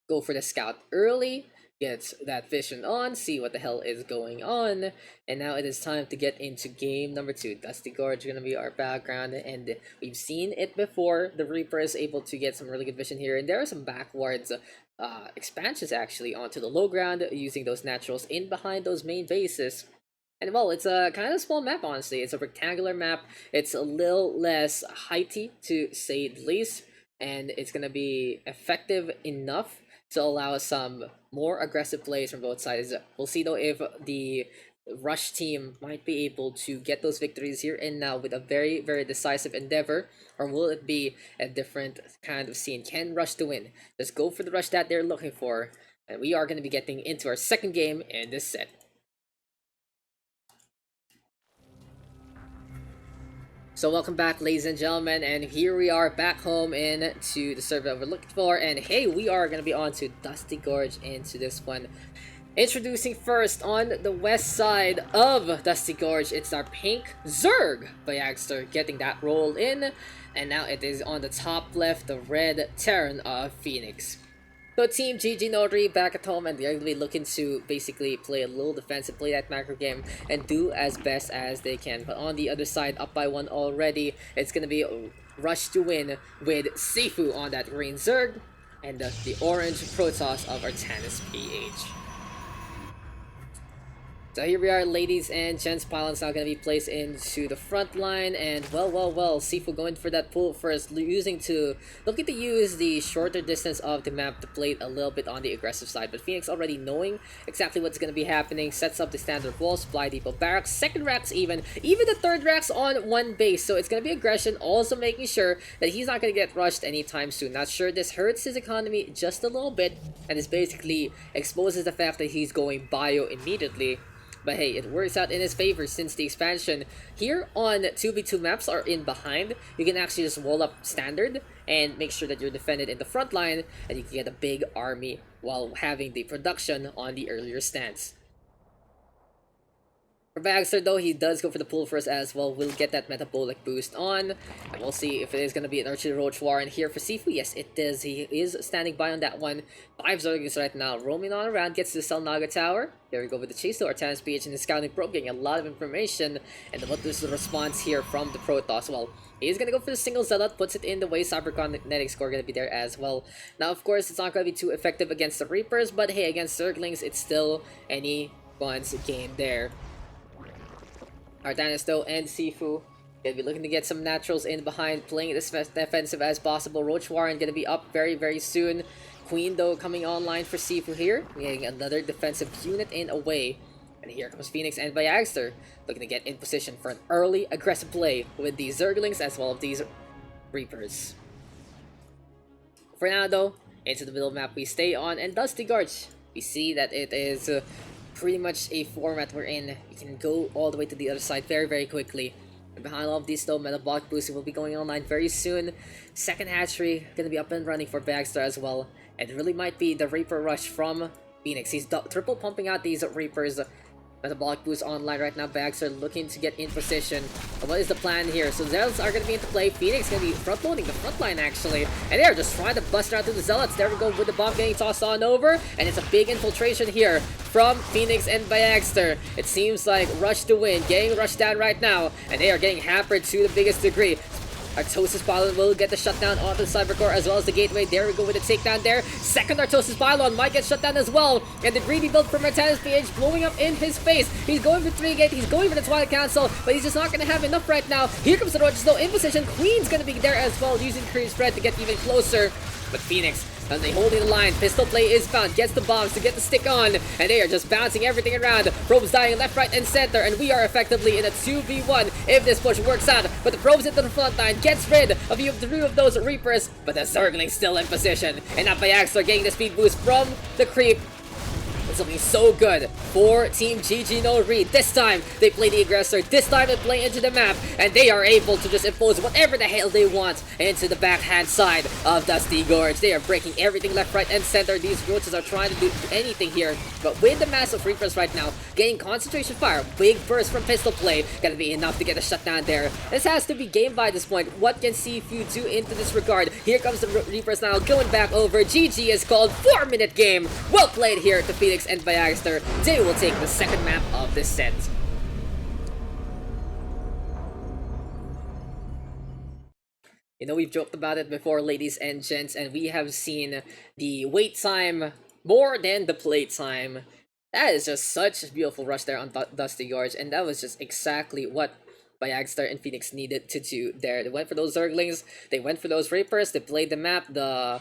go for the scout early, get that vision on, see what the hell is going on, and now it is time to get into game number 2. Dusty Gorge is gonna be our background, and we've seen it before. The Reaper is able to get some really good vision here, and there are some backwards expansions actually onto the low ground using those naturals in behind those main bases. And well, it's a kind of small map, honestly. It's a rectangular map. It's a little less heighty, to say the least, and it's gonna be effective enough to allow some more aggressive plays from both sides. We'll see though if the Rush team might be able to get those victories here and now with a very, very decisive endeavor, or will it be a different kind of scene? Can RushtoWin just go for the rush that they're looking for? And we are going to be getting into our second game in this set. So welcome back, ladies and gentlemen, and here we are back home into the server that we're looking for, and hey, we are going to be on to Dusty Gorge into this one. Introducing first on the west side of Dusty Gorge, it's our pink Zerg Bagster getting that roll in, and now it is on the top left, the red Terran of Phoenix. So Team GGnoRE back at home, and they're going to be looking to basically play a little defensive, play that macro game, and do as best as they can. But on the other side, up by 1 already, it's going to be RushtoWin with Sifu on that green Zerg, and the orange Protoss of Artanis PH. So here we are, ladies and gents. Pylon's now going to be placed into the front line, and well, Sifu going for that pull first, looking to use the shorter distance of the map to play it a little bit on the aggressive side. But Phoenix, already knowing exactly what's going to be happening, sets up the standard wall, supply depot barracks, second racks even the third racks on one base. So it's going to be aggression, also making sure that he's not going to get rushed anytime soon. Not sure this hurts his economy just a little bit, and this basically exposes the fact that he's going bio immediately. But hey, it works out in his favor since the expansion here on 2v2 maps are in behind. You can actually just wall up standard and make sure that you're defended in the front line, and you can get a big army while having the production on the earlier stance. For Bagster though, he does go for the pull first as well. We'll get that metabolic boost on, and we'll see if it is going to be an Archer Roach Warren here for Sifu. Yes, it is. He is standing by on that one. 5 Zerglings right now, roaming on around, gets to the Selnaga Tower. There we go with the chase to Artanis PH and the scouting probe, getting a lot of information. And what is the response here from the Protoss? Well, he's going to go for the single Zealot, puts it in the way. Cyberkinetic score going to be there as well. Now, of course, it's not going to be too effective against the Reapers, but hey, against Zerglings, it's still anyone's game there. Artanis though and Sifu gonna be looking to get some naturals in behind, playing it as defensive as possible. Roach Warren gonna be up very, very soon. Queen though coming online for Sifu here, getting another defensive unit in away. And here comes Phoenix and Bagster, looking to get in position for an early aggressive play with these Zerglings as well as these Reapers. For now though, into the middle map we stay on, and Dusty Gorge, we see that it is pretty much a format we're in. You can go all the way to the other side very, very quickly. And behind all of these though, metabolic boosting will be going online very soon. Second hatchery gonna be up and running for Bagster as well. And it really might be the Reaper rush from Phoenix. He's triple pumping out these Reapers. Metabolic boost online right now. Bagster looking to get in position. And what is the plan here? So Zealots are going to be into play. Phoenix going to be front loading the front line actually. And they're just trying to bust around through the Zealots. There we go with the bomb getting tossed on over. And it's a big infiltration here from Phoenix and Bagster. It seems like RushtoWin getting rushed down right now. And they are getting hampered to the biggest degree. Artosis Pylon will get the shutdown on the Cybercore as well as the Gateway. There we go with the takedown there. Second Artosis Pylon might get shut down as well. And the greedy build from SCPH blowing up in his face. He's going for 3 gate, he's going for the Twilight Council, but he's just not going to have enough right now. Here comes the Roach though in position. Queen's going to be there as well, using Creep Spread to get even closer. But Phoenix, as they holding the line, pistol play is found, gets the bombs to get the stick on, and they are just bouncing everything around. Probes dying left, right, and center, and we are effectively in a 2v1 if this push works out. But the Probes into the front line, gets rid of 3 of those Reapers, but the Zergling's still in position. And Apayax are getting the speed boost from the creep. It's looking so good for Team GGnoRE. This time, they play the aggressor. This time, they play into the map. And they are able to just impose whatever the hell they want into the backhand side of Dusty Gorge. They are breaking everything left, right, and center. These roaches are trying to do anything here. But with the massive Reapers right now, getting concentration fire, big burst from pistol play, gonna be enough to get a shutdown there. This has to be game by this point. What can CFU do into this regard? Here comes the Reapers now, going back over. GG is called 4-minute game. Well played here to Phoenix and Bayagster. They will take the second map of this set. You know, we've joked about it before, ladies and gents, and we have seen the wait time more than the play time. That is just such a beautiful rush there on Dusty Gorge, and that was just exactly what Bayagster and Phoenix needed to do there. They went for those Zerglings, they went for those Reapers, they played the map. The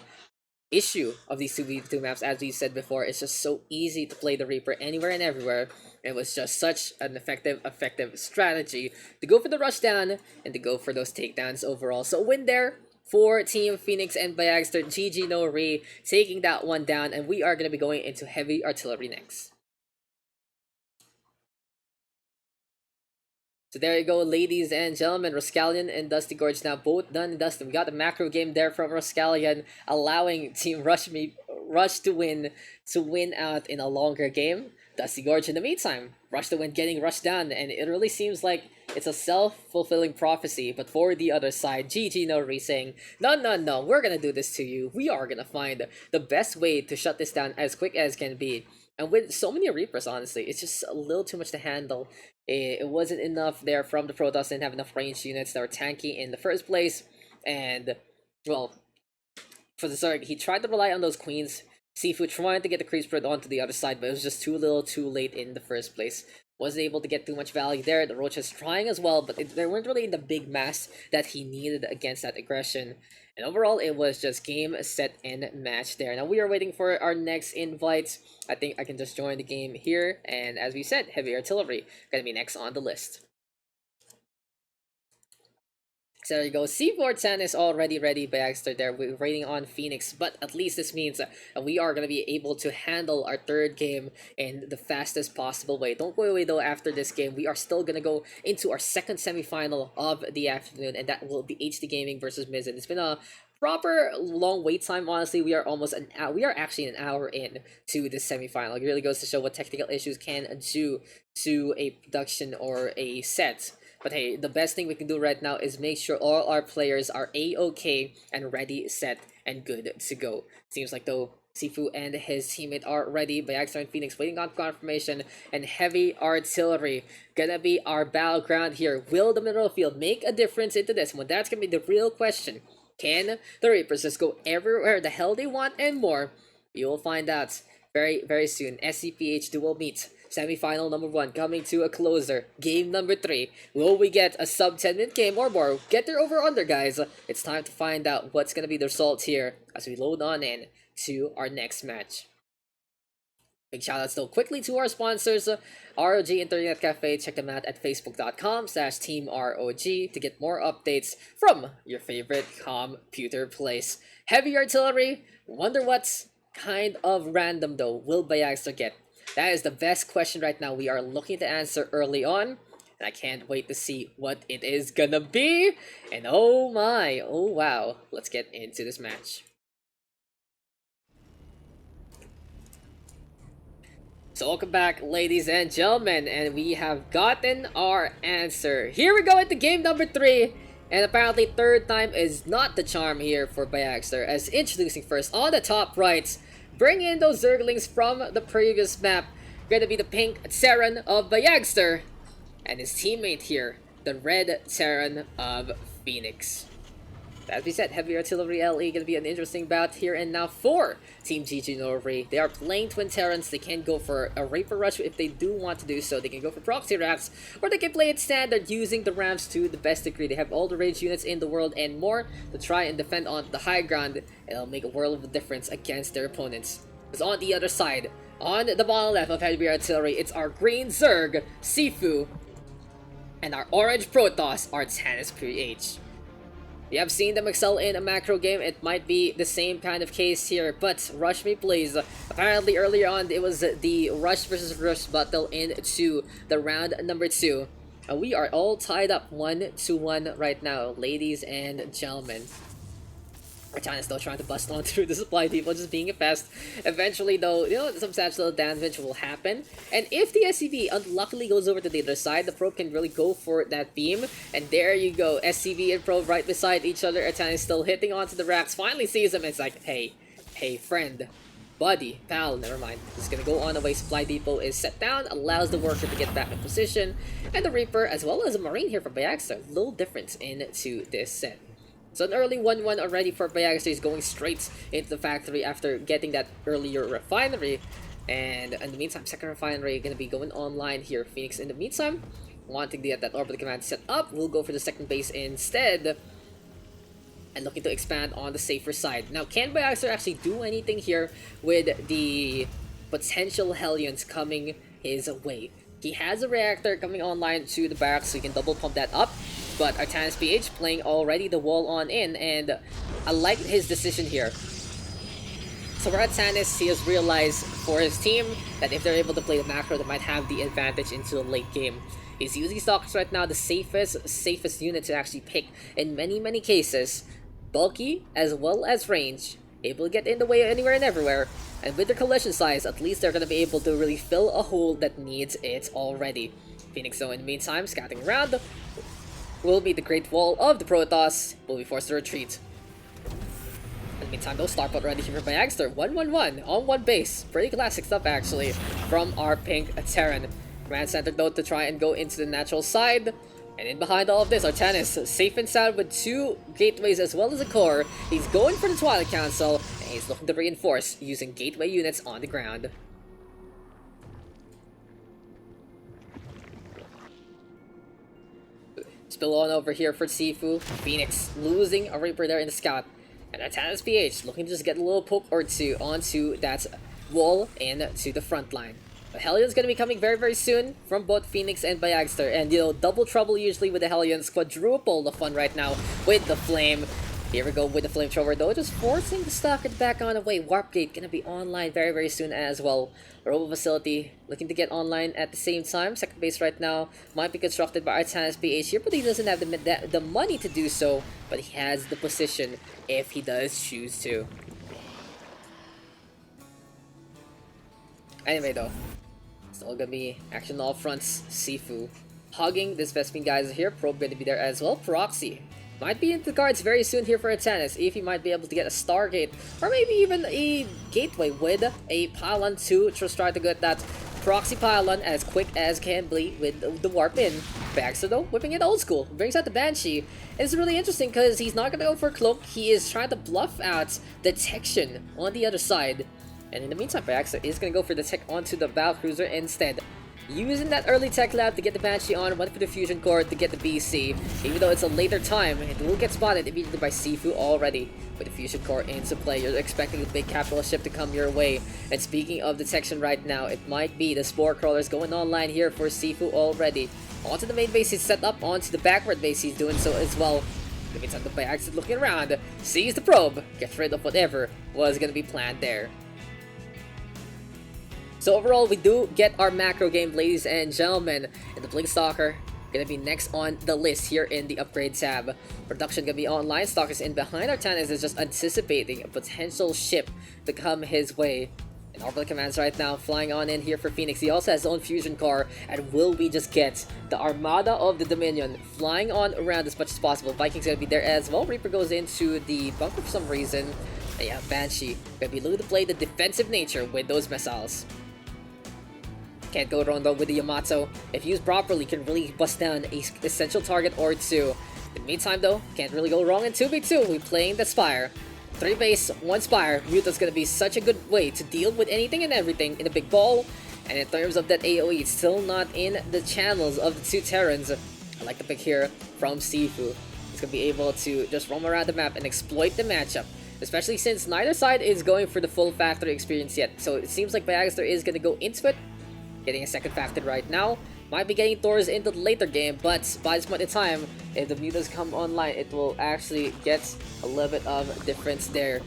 issue of these 2v2 maps, as we said before, it's just so easy to play the Reaper anywhere and everywhere. It was just such an effective strategy to go for the rush down and to go for those takedowns overall. So win there for Team Phoenix and Bayagster. GGnoRE taking that one down, and we are going to be going into heavy artillery next. So there you go, ladies and gentlemen. Rhoskallian and Dusty Gorge now both done and dusted. We got the macro game there from Rhoskallian, allowing Team RushtoWin to win out in a longer game. Dusty Gorge in the meantime, RushtoWin getting rushed down, and it really seems like it's a self-fulfilling prophecy. But for the other side, GGnoRE saying, no, we're gonna do this to you. We are gonna find the best way to shut this down as quick as can be. And with so many Reapers, honestly, it's just a little too much to handle. It wasn't enough there from the Protoss, didn't have enough ranged units that were tanky in the first place. And, well, for the Zerg, he tried to rely on those Queens. Sifu trying to get the creep spread onto the other side, but it was just too little too late in the first place. Wasn't able to get too much value there. The Roaches trying as well, but they weren't really in the big mass that he needed against that aggression. And overall, it was just game, set, and match there. Now we are waiting for our next invite. I think I can just join the game here. And as we said, heavy artillery gonna be next on the list. So there you go. C410 is already ready by Baxter there. We're waiting on Phoenix, but at least this means that we are going to be able to handle our third game in the fastest possible way. Don't go away though after this game. We are still going to go into our second semifinal of the afternoon, and that will be HD Gaming versus Mizzen. It's been a proper long wait time, honestly. We are almost an hour. We are actually an hour in to this semifinal. It really goes to show what technical issues can do to a production or a set. But hey, the best thing we can do right now is make sure all our players are A-OK and ready, set, and good to go. Seems like though Sifu and his teammate are ready. Bayagster and Phoenix waiting on confirmation, and heavy artillery gonna be our battleground here. Will the middle field make a difference into this one? That's gonna be the real question. Can the Reapers just go everywhere the hell they want and more? You will find out very, very soon. SCPH dual meet. Semi-final number 1 coming to a closer. Game number 3. Will we get a sub 10-minute game or more? Get there over under, guys. It's time to find out what's going to be the result here as we load on in to our next match. Big shoutouts though quickly to our sponsors, ROG Internet Cafe. Check them out at facebook.com/teamrog to get more updates from your favorite computer place. Heavy artillery. Wonder what kind of random though will Bayagster get? That is the best question right now. We are looking to answer early on, and I can't wait to see what it is gonna be. And oh my, oh wow, let's get into this match. So welcome back, ladies and gentlemen, and we have gotten our answer. Here we go into game number 3, and apparently third time is not the charm here for Bayagster, as introducing first on the top right. Bring in those Zerglings from the previous map. Gonna be the pink Terran of Bayagster, and his teammate here, the red Terran of Phoenix. As we said, Heavy Artillery LE gonna be an interesting bout here and now for Team GGnoRE. They are playing Twin Terrans. They can go for a Reaper Rush if they do want to do so. They can go for Proxy Racks, or they can play it standard using the Rams to the best degree. They have all the range units in the world and more to try and defend on the high ground. It'll make a world of a difference against their opponents. Because on the other side, on the bottom left of Heavy Artillery, it's our green Zerg, Sifu, and our orange Protoss, our SCPH. We have seen them excel in a macro game. It might be the same kind of case here, but Rush me please. Apparently earlier on it was the Rush versus Rush battle into the round number 2. We are all tied up 1-1 right now, ladies and gentlemen. China is still trying to bust on through the supply depot, just being a pest. Eventually, though, some substantial damage will happen. And if the SCV unluckily goes over to the other side, the probe can really go for that beam. And there you go, SCV and probe right beside each other. China is still hitting onto the racks, finally sees him, and it's like, hey, friend, buddy, pal, never mind. Just gonna go on away. Supply depot is set down, allows the worker to get back in position. And the Reaper, as well as a Marine here from Daks, a little difference into this set. So an early 1-1 already for Daks. He's going straight into the factory after getting that earlier refinery. And in the meantime, second refinery going to be going online here. Phoenix in the meantime, wanting to get that orbital command set up, will go for the second base instead. And looking to expand on the safer side. Now, can Daks actually do anything here with the potential Hellions coming his way? He has a reactor coming online to the barracks, so he can double pump that up. But SCPH playing already the wall on in, and I like his decision here. So for Artanis, he has realized for his team that if they're able to play the macro, they might have the advantage into the late game. He's using Stalkers right now, the safest unit to actually pick in many cases. Bulky as well as range, able to get in the way anywhere and everywhere. And with their collision size, at least they're going to be able to really fill a hole that needs it already. Phoenix, though, in the meantime, scouting around, will be the Great Wall of the Protoss, will be forced to retreat. In the meantime, though, Starport ready here for Daks. 1-1-1 on one base. Pretty classic stuff, actually, from our pink Terran. Command Center, though, to try and go into the natural side. And in behind all of this, Artanis, safe and sound with 2 gateways as well as a core. He's going for the Twilight Council, and he's looking to reinforce using gateway units on the ground. Spill on over here for Sifu. Phoenix losing a Reaper there in the scout. And SCPH looking to just get a little poke or two onto that wall and to the front line. The Hellions going to be coming very soon from both Phoenix and Daks. And double trouble usually with the Hellions. Quadruple the fun right now with the Flame. Here we go with the Flamethrower, though, just forcing the Stalker back on away. Warp Gate going to be online very soon as well. The Robo Facility looking to get online at the same time. Second base right now might be constructed by SCPH here, but he doesn't have the money to do so. But he has the position if he does choose to. Anyway, though, still gonna be action on all fronts. Sifu hugging this Vespine guys here. Probe gonna be there as well. Proxy might be into the cards very soon here for Artanis, if he might be able to get a Stargate, or maybe even a Gateway with a Pylon to try to get that Proxy Pylon as quick as can be with the Warp in. Baxter, though, whipping it old school, brings out the Banshee. And it's really interesting because he's not going to go for a Cloak, he is trying to bluff out Detection on the other side. And in the meantime, Baxter is going to go for the tech onto the Battlecruiser instead. Using that early tech lab to get the Banshee on, went for the Fusion Core to get the BC. Even though it's a later time, it will get spotted immediately by Sifu already. With the Fusion Core into play, you're expecting a big capital ship to come your way. And speaking of detection right now, it might be the Spore Crawlers going online here for Sifu already. Onto the main base, he's set up. Onto the backward base, he's doing so as well. The meantime, the Daks looking around, sees the probe, gets rid of whatever was going to be planned there. So overall, we do get our macro game, ladies and gentlemen. And the Blink Stalker gonna be next on the list here in the upgrade tab. Production gonna be online. Stalkers in behind. Artanis is just anticipating a potential ship to come his way. And orbital commands right now flying on in here for Phoenix. He also has his own fusion core. And will we just get the Armada of the Dominion flying on around as much as possible? Vikings gonna be there as well. Reaper goes into the bunker for some reason. And yeah, Banshee gonna be looking to play the defensive nature with those missiles. Can't go wrong though with the Yamato. If used properly, can really bust down a essential target or two. In the meantime though, can't really go wrong in 2v2. We're playing the Spire. 3 base, 1 Spire. Muta's gonna be such a good way to deal with anything and everything in a big ball. And in terms of that AoE, it's still not in the channels of the 2 Terrans. I like the pick here from Sifu. He's gonna be able to just roam around the map and exploit the matchup. Especially since neither side is going for the full factory experience yet. So it seems like Byagster is gonna go into it. Getting a second factory right now. Might be getting Thors into the later game, but by this point in time, if the mutas come online, it will actually get a little bit of difference there.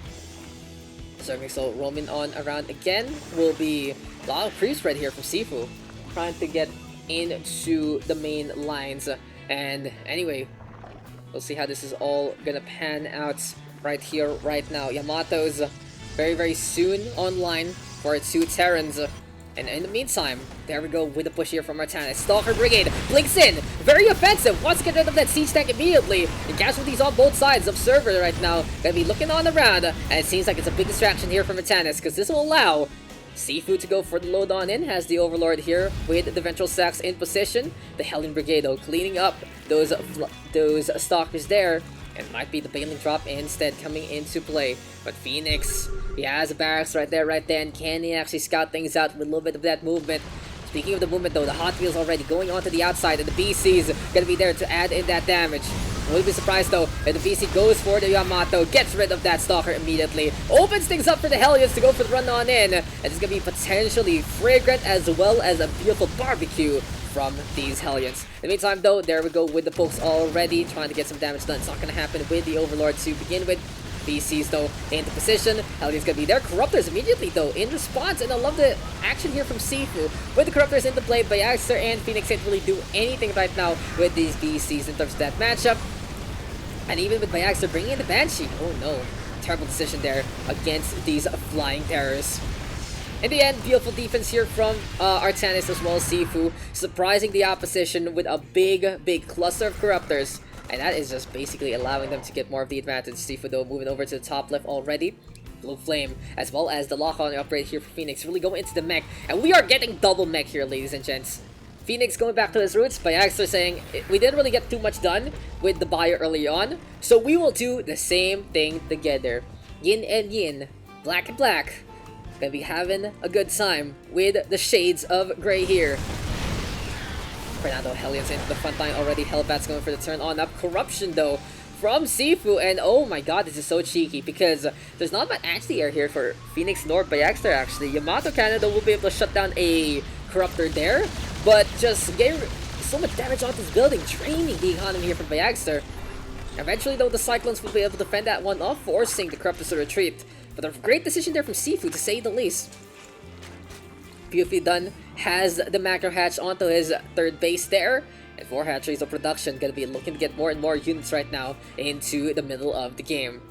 So roaming on around again will be a lot of creep spread here from Sifu, trying to get into the main lines. And anyway, we'll see how this is all gonna pan out right here, right now. Yamato's very soon online for 2 Terrans. And in the meantime, there we go with the push here from Artanis. Stalker Brigade blinks in, very offensive, wants to get rid of that siege tank immediately. And casualties on both sides of server right now, gonna be looking on around, and it seems like it's a big distraction here from Artanis, because this will allow Sifu to go for the load on in, has the Overlord here with the Ventral Sacks in position. The Hellion Brigade though, cleaning up those stalkers there. And might be the Bailing Drop instead coming into play. But Phoenix, he has a barracks right there, right then. Can he actually scout things out with a little bit of that movement? Speaking of the movement though, the Hot Wheels already going onto the outside, and the BC's gonna be there to add in that damage. I wouldn't be surprised though if the BC goes for the Yamato, gets rid of that Stalker immediately, opens things up for the Hellions to go for the run on in, and it's gonna be potentially fragrant as well as a beautiful barbecue from these Hellions. In the meantime though, there we go with the pokes already, trying to get some damage done. It's not gonna happen with the Overlord to begin with. BCs though into position. Hellions gonna be there. Corruptors immediately though in response, and I love the action here from Sifu with the Corruptors into play. Byagster and Phoenix can't really do anything right now with these BCs in terms of that matchup. And even with Byagster bringing in the Banshee, oh no, terrible decision there against these flying terrors. In the end, beautiful defense here from Artanis as well as Sifu, surprising the opposition with a big cluster of Corruptors. And that is just basically allowing them to get more of the advantage. Sifu though moving over to the top left already. Blue Flame, as well as the lock-on upgrade here for Phoenix, really going into the mech. And we are getting double mech here, ladies and gents. Phoenix going back to his roots, Byagster saying, we didn't really get too much done with the buyer early on, so we will do the same thing together. Yin and yin, black and black. Gonna be having a good time with the shades of gray here. Fernando Hellions into the front line already. Hellbat's going for the turn on up. Corruption though from Sifu, and oh my god, this is so cheeky because there's not much anti-air here for Phoenix nor Byagster actually. Yamato Canada will be able to shut down a Corruptor there, but just getting so much damage on this building, draining the economy here from Byagster. Eventually though, the Cyclones will be able to fend that one off, forcing the Corruptors to retreat. But a great decision there from Sifu, to say the least. Beautifully done. Has the macro hatch onto his third base there. And 4 hatcheries of production. Gonna be looking to get more and more units right now into the middle of the game.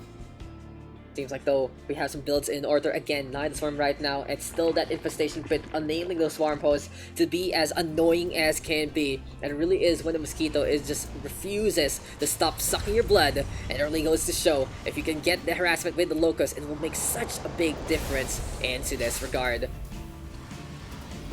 Seems like though we have some builds in order again. 9 Swarm right now. And still that Infestation Pit enabling those Swarm hosts to be as annoying as can be. And it really is when the Mosquito is just refuses to stop sucking your blood. And it really goes to show, if you can get the harassment with the Locust, it will make such a big difference into this regard.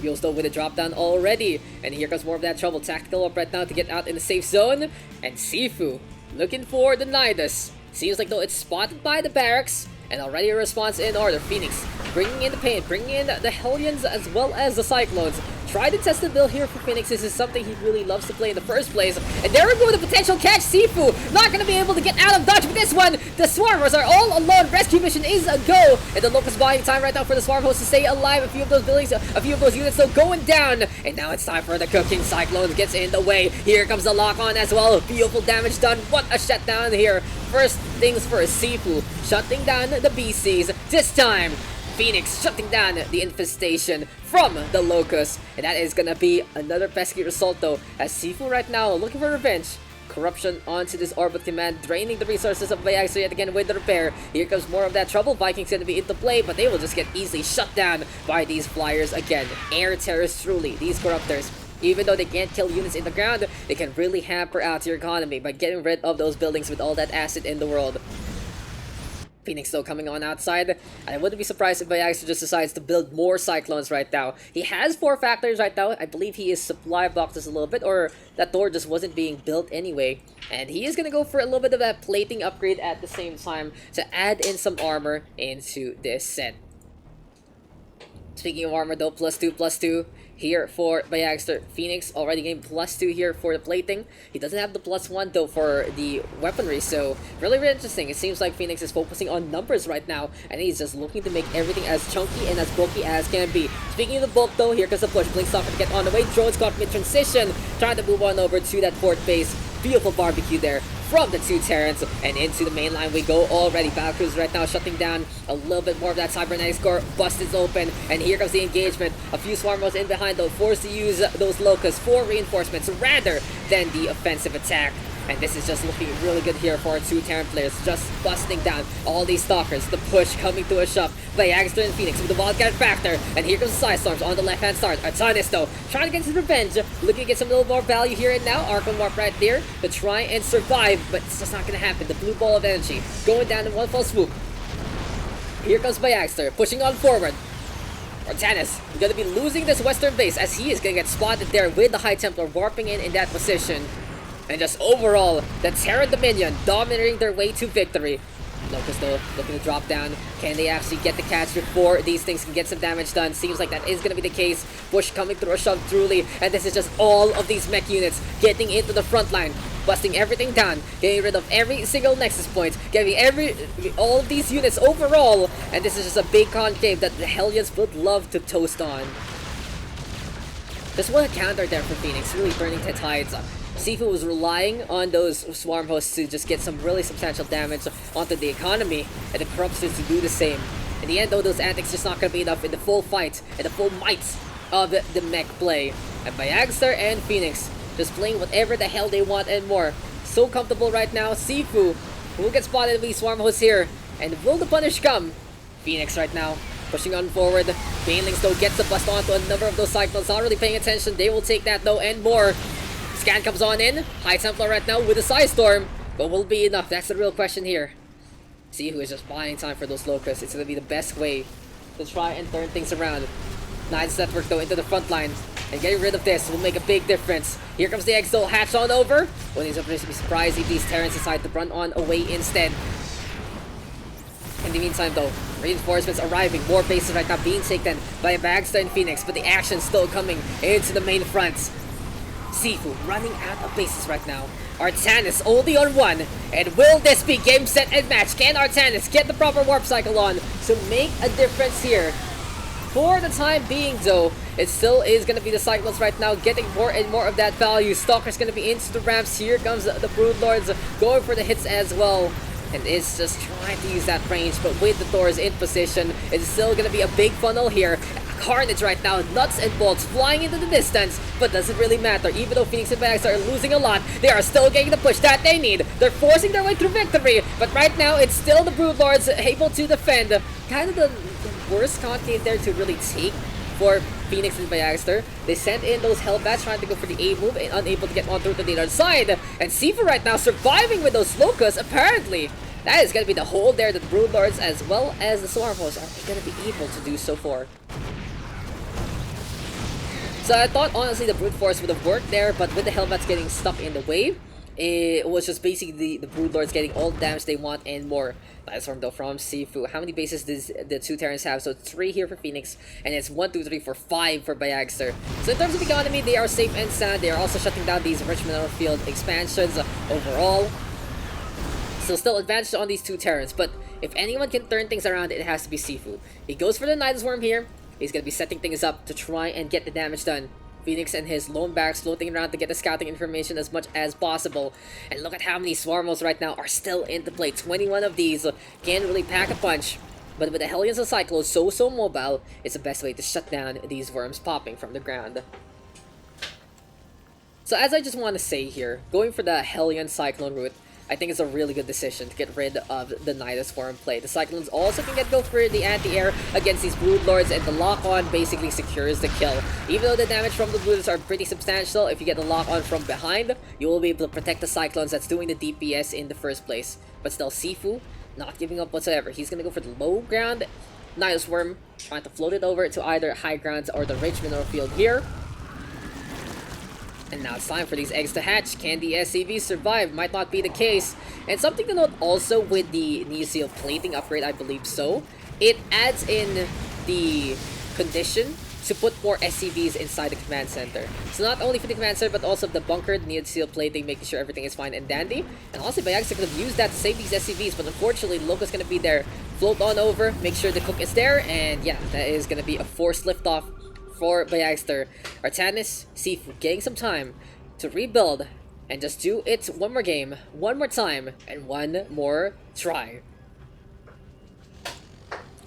Wheels though with a drop down already, and here comes more of that trouble. Tactical up right now to get out in the safe zone, and Sifu looking for the Nidus. Seems like though it's spotted by the barracks, and already a response in order. Phoenix bringing in the paint, bringing in the Hellions as well as the Cyclones. Try to test the build here for Phoenix. This is something he really loves to play in the first place. And there we go with the potential catch. Sifu not going to be able to get out of dodge with this one. The Swarmers are all alone. Rescue mission is a go. And the Locust buying time right now for the Swarm host to stay alive. A few of those buildings, a few of those units still going down. And now it's time for the cooking. Cyclones gets in the way. Here comes the lock on as well. Beautiful damage done. What a shutdown here. First things first, Sifu shutting down the BCs. This time, Phoenix shutting down the infestation from the Locust. And that is gonna be another pesky result though, as Sifu right now looking for revenge. Corruption onto this Orbit Command, draining the resources of Byagster yet again with the repair. Here comes more of that trouble. Vikings gonna be into play, but they will just get easily shut down by these flyers again. Air terrors truly, these Corruptors. Even though they can't kill units in the ground, they can really hamper out your economy by getting rid of those buildings with all that acid in the world. Phoenix though coming on outside, and I wouldn't be surprised if Bayagster just decides to build more Cyclones right now. He has 4 factories right now. I believe he is supply boxes a little bit, or that door just wasn't being built anyway. And he is going to go for a little bit of that plating upgrade at the same time to add in some armor into this set. Speaking of armor though, +2/+2 here for Bayagster. Phoenix already gained +2 here for the plating. He doesn't have the +1 though for the weaponry, so really interesting. It seems like Phoenix is focusing on numbers right now, and he's just looking to make everything as chunky and as bulky as can be. Speaking of the bulk though, here comes the push. Blinkstalker to get on the way. Drones caught mid-transition, trying to move on over to that port base. Beautiful barbecue there from the 2 Terrans, and into the main line we go already. Battlecruiser right now shutting down a little bit more of that cybernetics core. Busted open, and here comes the engagement. A few Swarmos in behind though, forced to use those Locusts for reinforcements rather than the offensive attack. And this is just looking really good here for our 2 Terran players, just busting down all these Stalkers. The push coming to a shove by Agster and Phoenix with the Wildcat factor. And here comes the Side Storms on the left-hand side. Artanis though, trying to get his revenge, looking to get some little more value here and now. Archon Warp right there to try and survive, but it's just not going to happen. The blue ball of energy going down in one fell swoop. Here comes Bayagster, pushing on forward. Artanis is going to be losing this western base as he is going to get spotted there with the High Templar warping in that position. And just overall, the Terran Dominion dominating their way to victory. Locust though, looking to drop down. Can they actually get the catch before these things can get some damage done? Seems like that is going to be the case. Bush coming through a shove truly, and this is just all of these mech units getting into the front line. Busting everything down, getting rid of every single Nexus point, getting all of these units overall, and this is just a big concave that the Hellions would love to toast on. Just one counter there for Phoenix, really turning the tides up. Sifu was relying on those swarm hosts to just get some really substantial damage onto the economy, and the Corruptors to do the same. In the end though, those antics just not going to be enough in the full fight and the full might of the mech play. And Bayagster and Phoenix just playing whatever the hell they want and more. So comfortable right now. Sifu will get spotted with these swarm hosts here, and will the punish come? Phoenix right now pushing on forward. Banelings though gets the bust onto a number of those Cyclones, not really paying attention. They will take that though and more. Scan comes on in. High Templar right now with a Side Storm. But will it be enough? That's the real question here. See who is just buying time for those Locusts. It's going to be the best way to try and turn things around. Nice network though into the front line. And getting rid of this will make a big difference. Here comes the Exo. Hatch on over. When he's up to be surprised if these Terrans decide to run on away instead. In the meantime though, reinforcements arriving. More bases right now being taken by Bagster and Phoenix. But the action still coming into the main fronts. Sifu running out of bases right now. Artanis only on 1. And will this be game, set, and match? Can Artanis get the proper warp cycle on to make a difference here? For the time being though, it still is going to be the Cyclones right now getting more and more of that value. Stalker's going to be into the ramps. Here comes the Broodlords going for the hits as well. And it's just trying to use that range, but with the doors in position, it's still going to be a big funnel here. Carnage right now, nuts and bolts flying into the distance, but doesn't really matter. Even though Phoenix and Bags are losing a lot, they are still getting the push that they need. They're forcing their way through victory, but right now it's still the Broodlords able to defend. Kind of the worst concave there to really take for Phoenix and Bayagster. They sent in those Hellbats trying to go for the A move and unable to get on through to the other side. And Sifu right now surviving with those Locusts, apparently. That is going to be the hold there that the Broodlords as well as the Swarm Hosts are going to be able to do so far. So I thought honestly the Brute Force would have worked there, but with the Hellbats getting stuck in the way, it was just basically the Broodlords getting all the damage they want and more. Nice Storm though from Sifu. How many bases does the 2 Terrans have? So 3 here for Phoenix, and it's 1, 2, 3, 4, 5 for Bayagster. So in terms of economy, they are safe and sound. They are also shutting down these rich mineral field expansions overall. So still advantage on these 2 Terrans, but if anyone can turn things around, it has to be Sifu. He goes for the Night Swarm here. He's going to be setting things up to try and get the damage done. Phoenix and his lone barracks floating around to get the scouting information as much as possible. And look at how many Swarmos right now are still into play. 21 of these can't really pack a punch. But with the Hellions and Cyclones so mobile, it's the best way to shut down these worms popping from the ground. So as I just want to say here, going for the Hellion Cyclone route, I think it's a really good decision to get rid of the Nidus Swarm play. The Cyclones also can go for the anti-air against these Broodlords, and the lock-on basically secures the kill. Even though the damage from the Broodlords are pretty substantial, if you get the lock-on from behind, you will be able to protect the Cyclones that's doing the DPS in the first place. But still, Sifu not giving up whatsoever. He's gonna go for the low ground Nile Swarm, trying to float it over to either high grounds or the rich mineral field here. And now it's time for these eggs to hatch. Can the SCVs survive? Might not be the case. And something to note also with the Neoseal plating upgrade, I believe so, it adds in the condition to put more SCVs inside the command center. So not only for the command center, but also the bunkered Neoseal plating, making sure everything is fine and dandy. And honestly, Bayagster could have used that to save these SCVs, but unfortunately, Loco's gonna be there. Float on over, make sure the cook is there, and yeah, that is gonna be a forced liftoff for Bayagster. Artanis, Sifu getting some time to rebuild and just do it one more game, one more time, and one more try.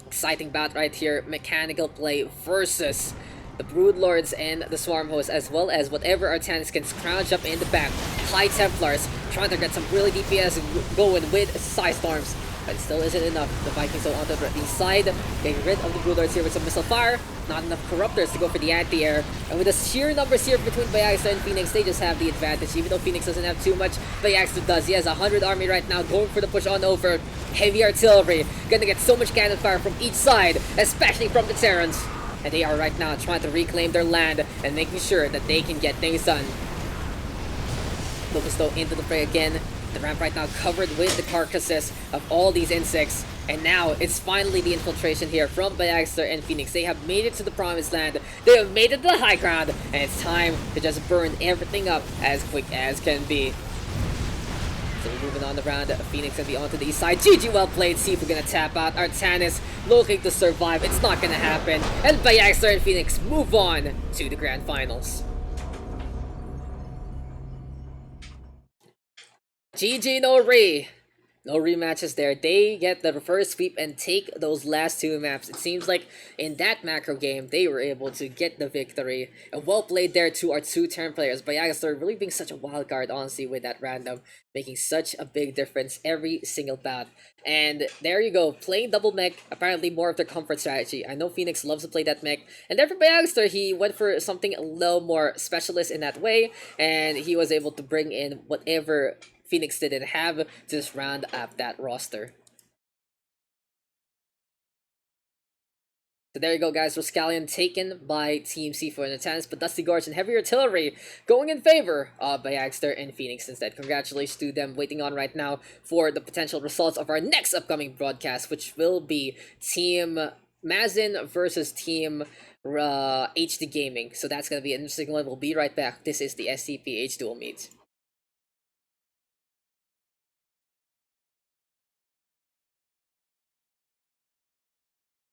Exciting bout right here. Mechanical play versus the Broodlords and the Swarm Hosts, as well as whatever Artanis can scrounge up in the back. High Templars trying to get some really DPS going with Psy Storms, but it still isn't enough. The Vikings go onto the east side, getting rid of the Broodlords here with some missile fire. Not enough Corruptors to go for the anti-air. And with the sheer numbers here between Bayagster and Phoenix, they just have the advantage. Even though Phoenix doesn't have too much, Bayagster does. He has 100 army right now, going for the push on over. Heavy artillery, gonna get so much cannon fire from each side, especially from the Terrans. And they are right now trying to reclaim their land and making sure that they can get things done. Lucas though into the fray again. The ramp right now covered with the carcasses of all these insects. And now it's finally the infiltration here from Bayagster and Phoenix. They have made it to the promised land. They have made it to the high ground. And it's time to just burn everything up as quick as can be. So we're moving on around. Phoenix gonna be onto the east side. GG, well played. Sifu gonna tap out. Artanis looking to survive. It's not gonna happen. And Bayagster and Phoenix move on to the grand finals. GGnoRE. No rematches there. They get the reverse sweep and take those last two maps. It seems like in that macro game, they were able to get the victory. And well played there to our two turn players. Bayagster really being such a wild card, honestly, with that random. Making such a big difference every single bout. And there you go. Playing double mech, apparently more of their comfort strategy. I know Phoenix loves to play that mech. And there for Bayagster, he went for something a little more specialist in that way. And he was able to bring in whatever Phoenix didn't have to just round up that roster. So there you go, guys. Rhoskallian taken by Team Sifu and Artanis, but Dusty Gorge and Heavy Artillery going in favor of Bayagster and Phoenix instead. Congratulations to them. Waiting on right now for the potential results of our next upcoming broadcast, which will be Team Mazin versus Team HD Gaming. So that's going to be an interesting one. We'll be right back. This is the SCPH Dual Meet.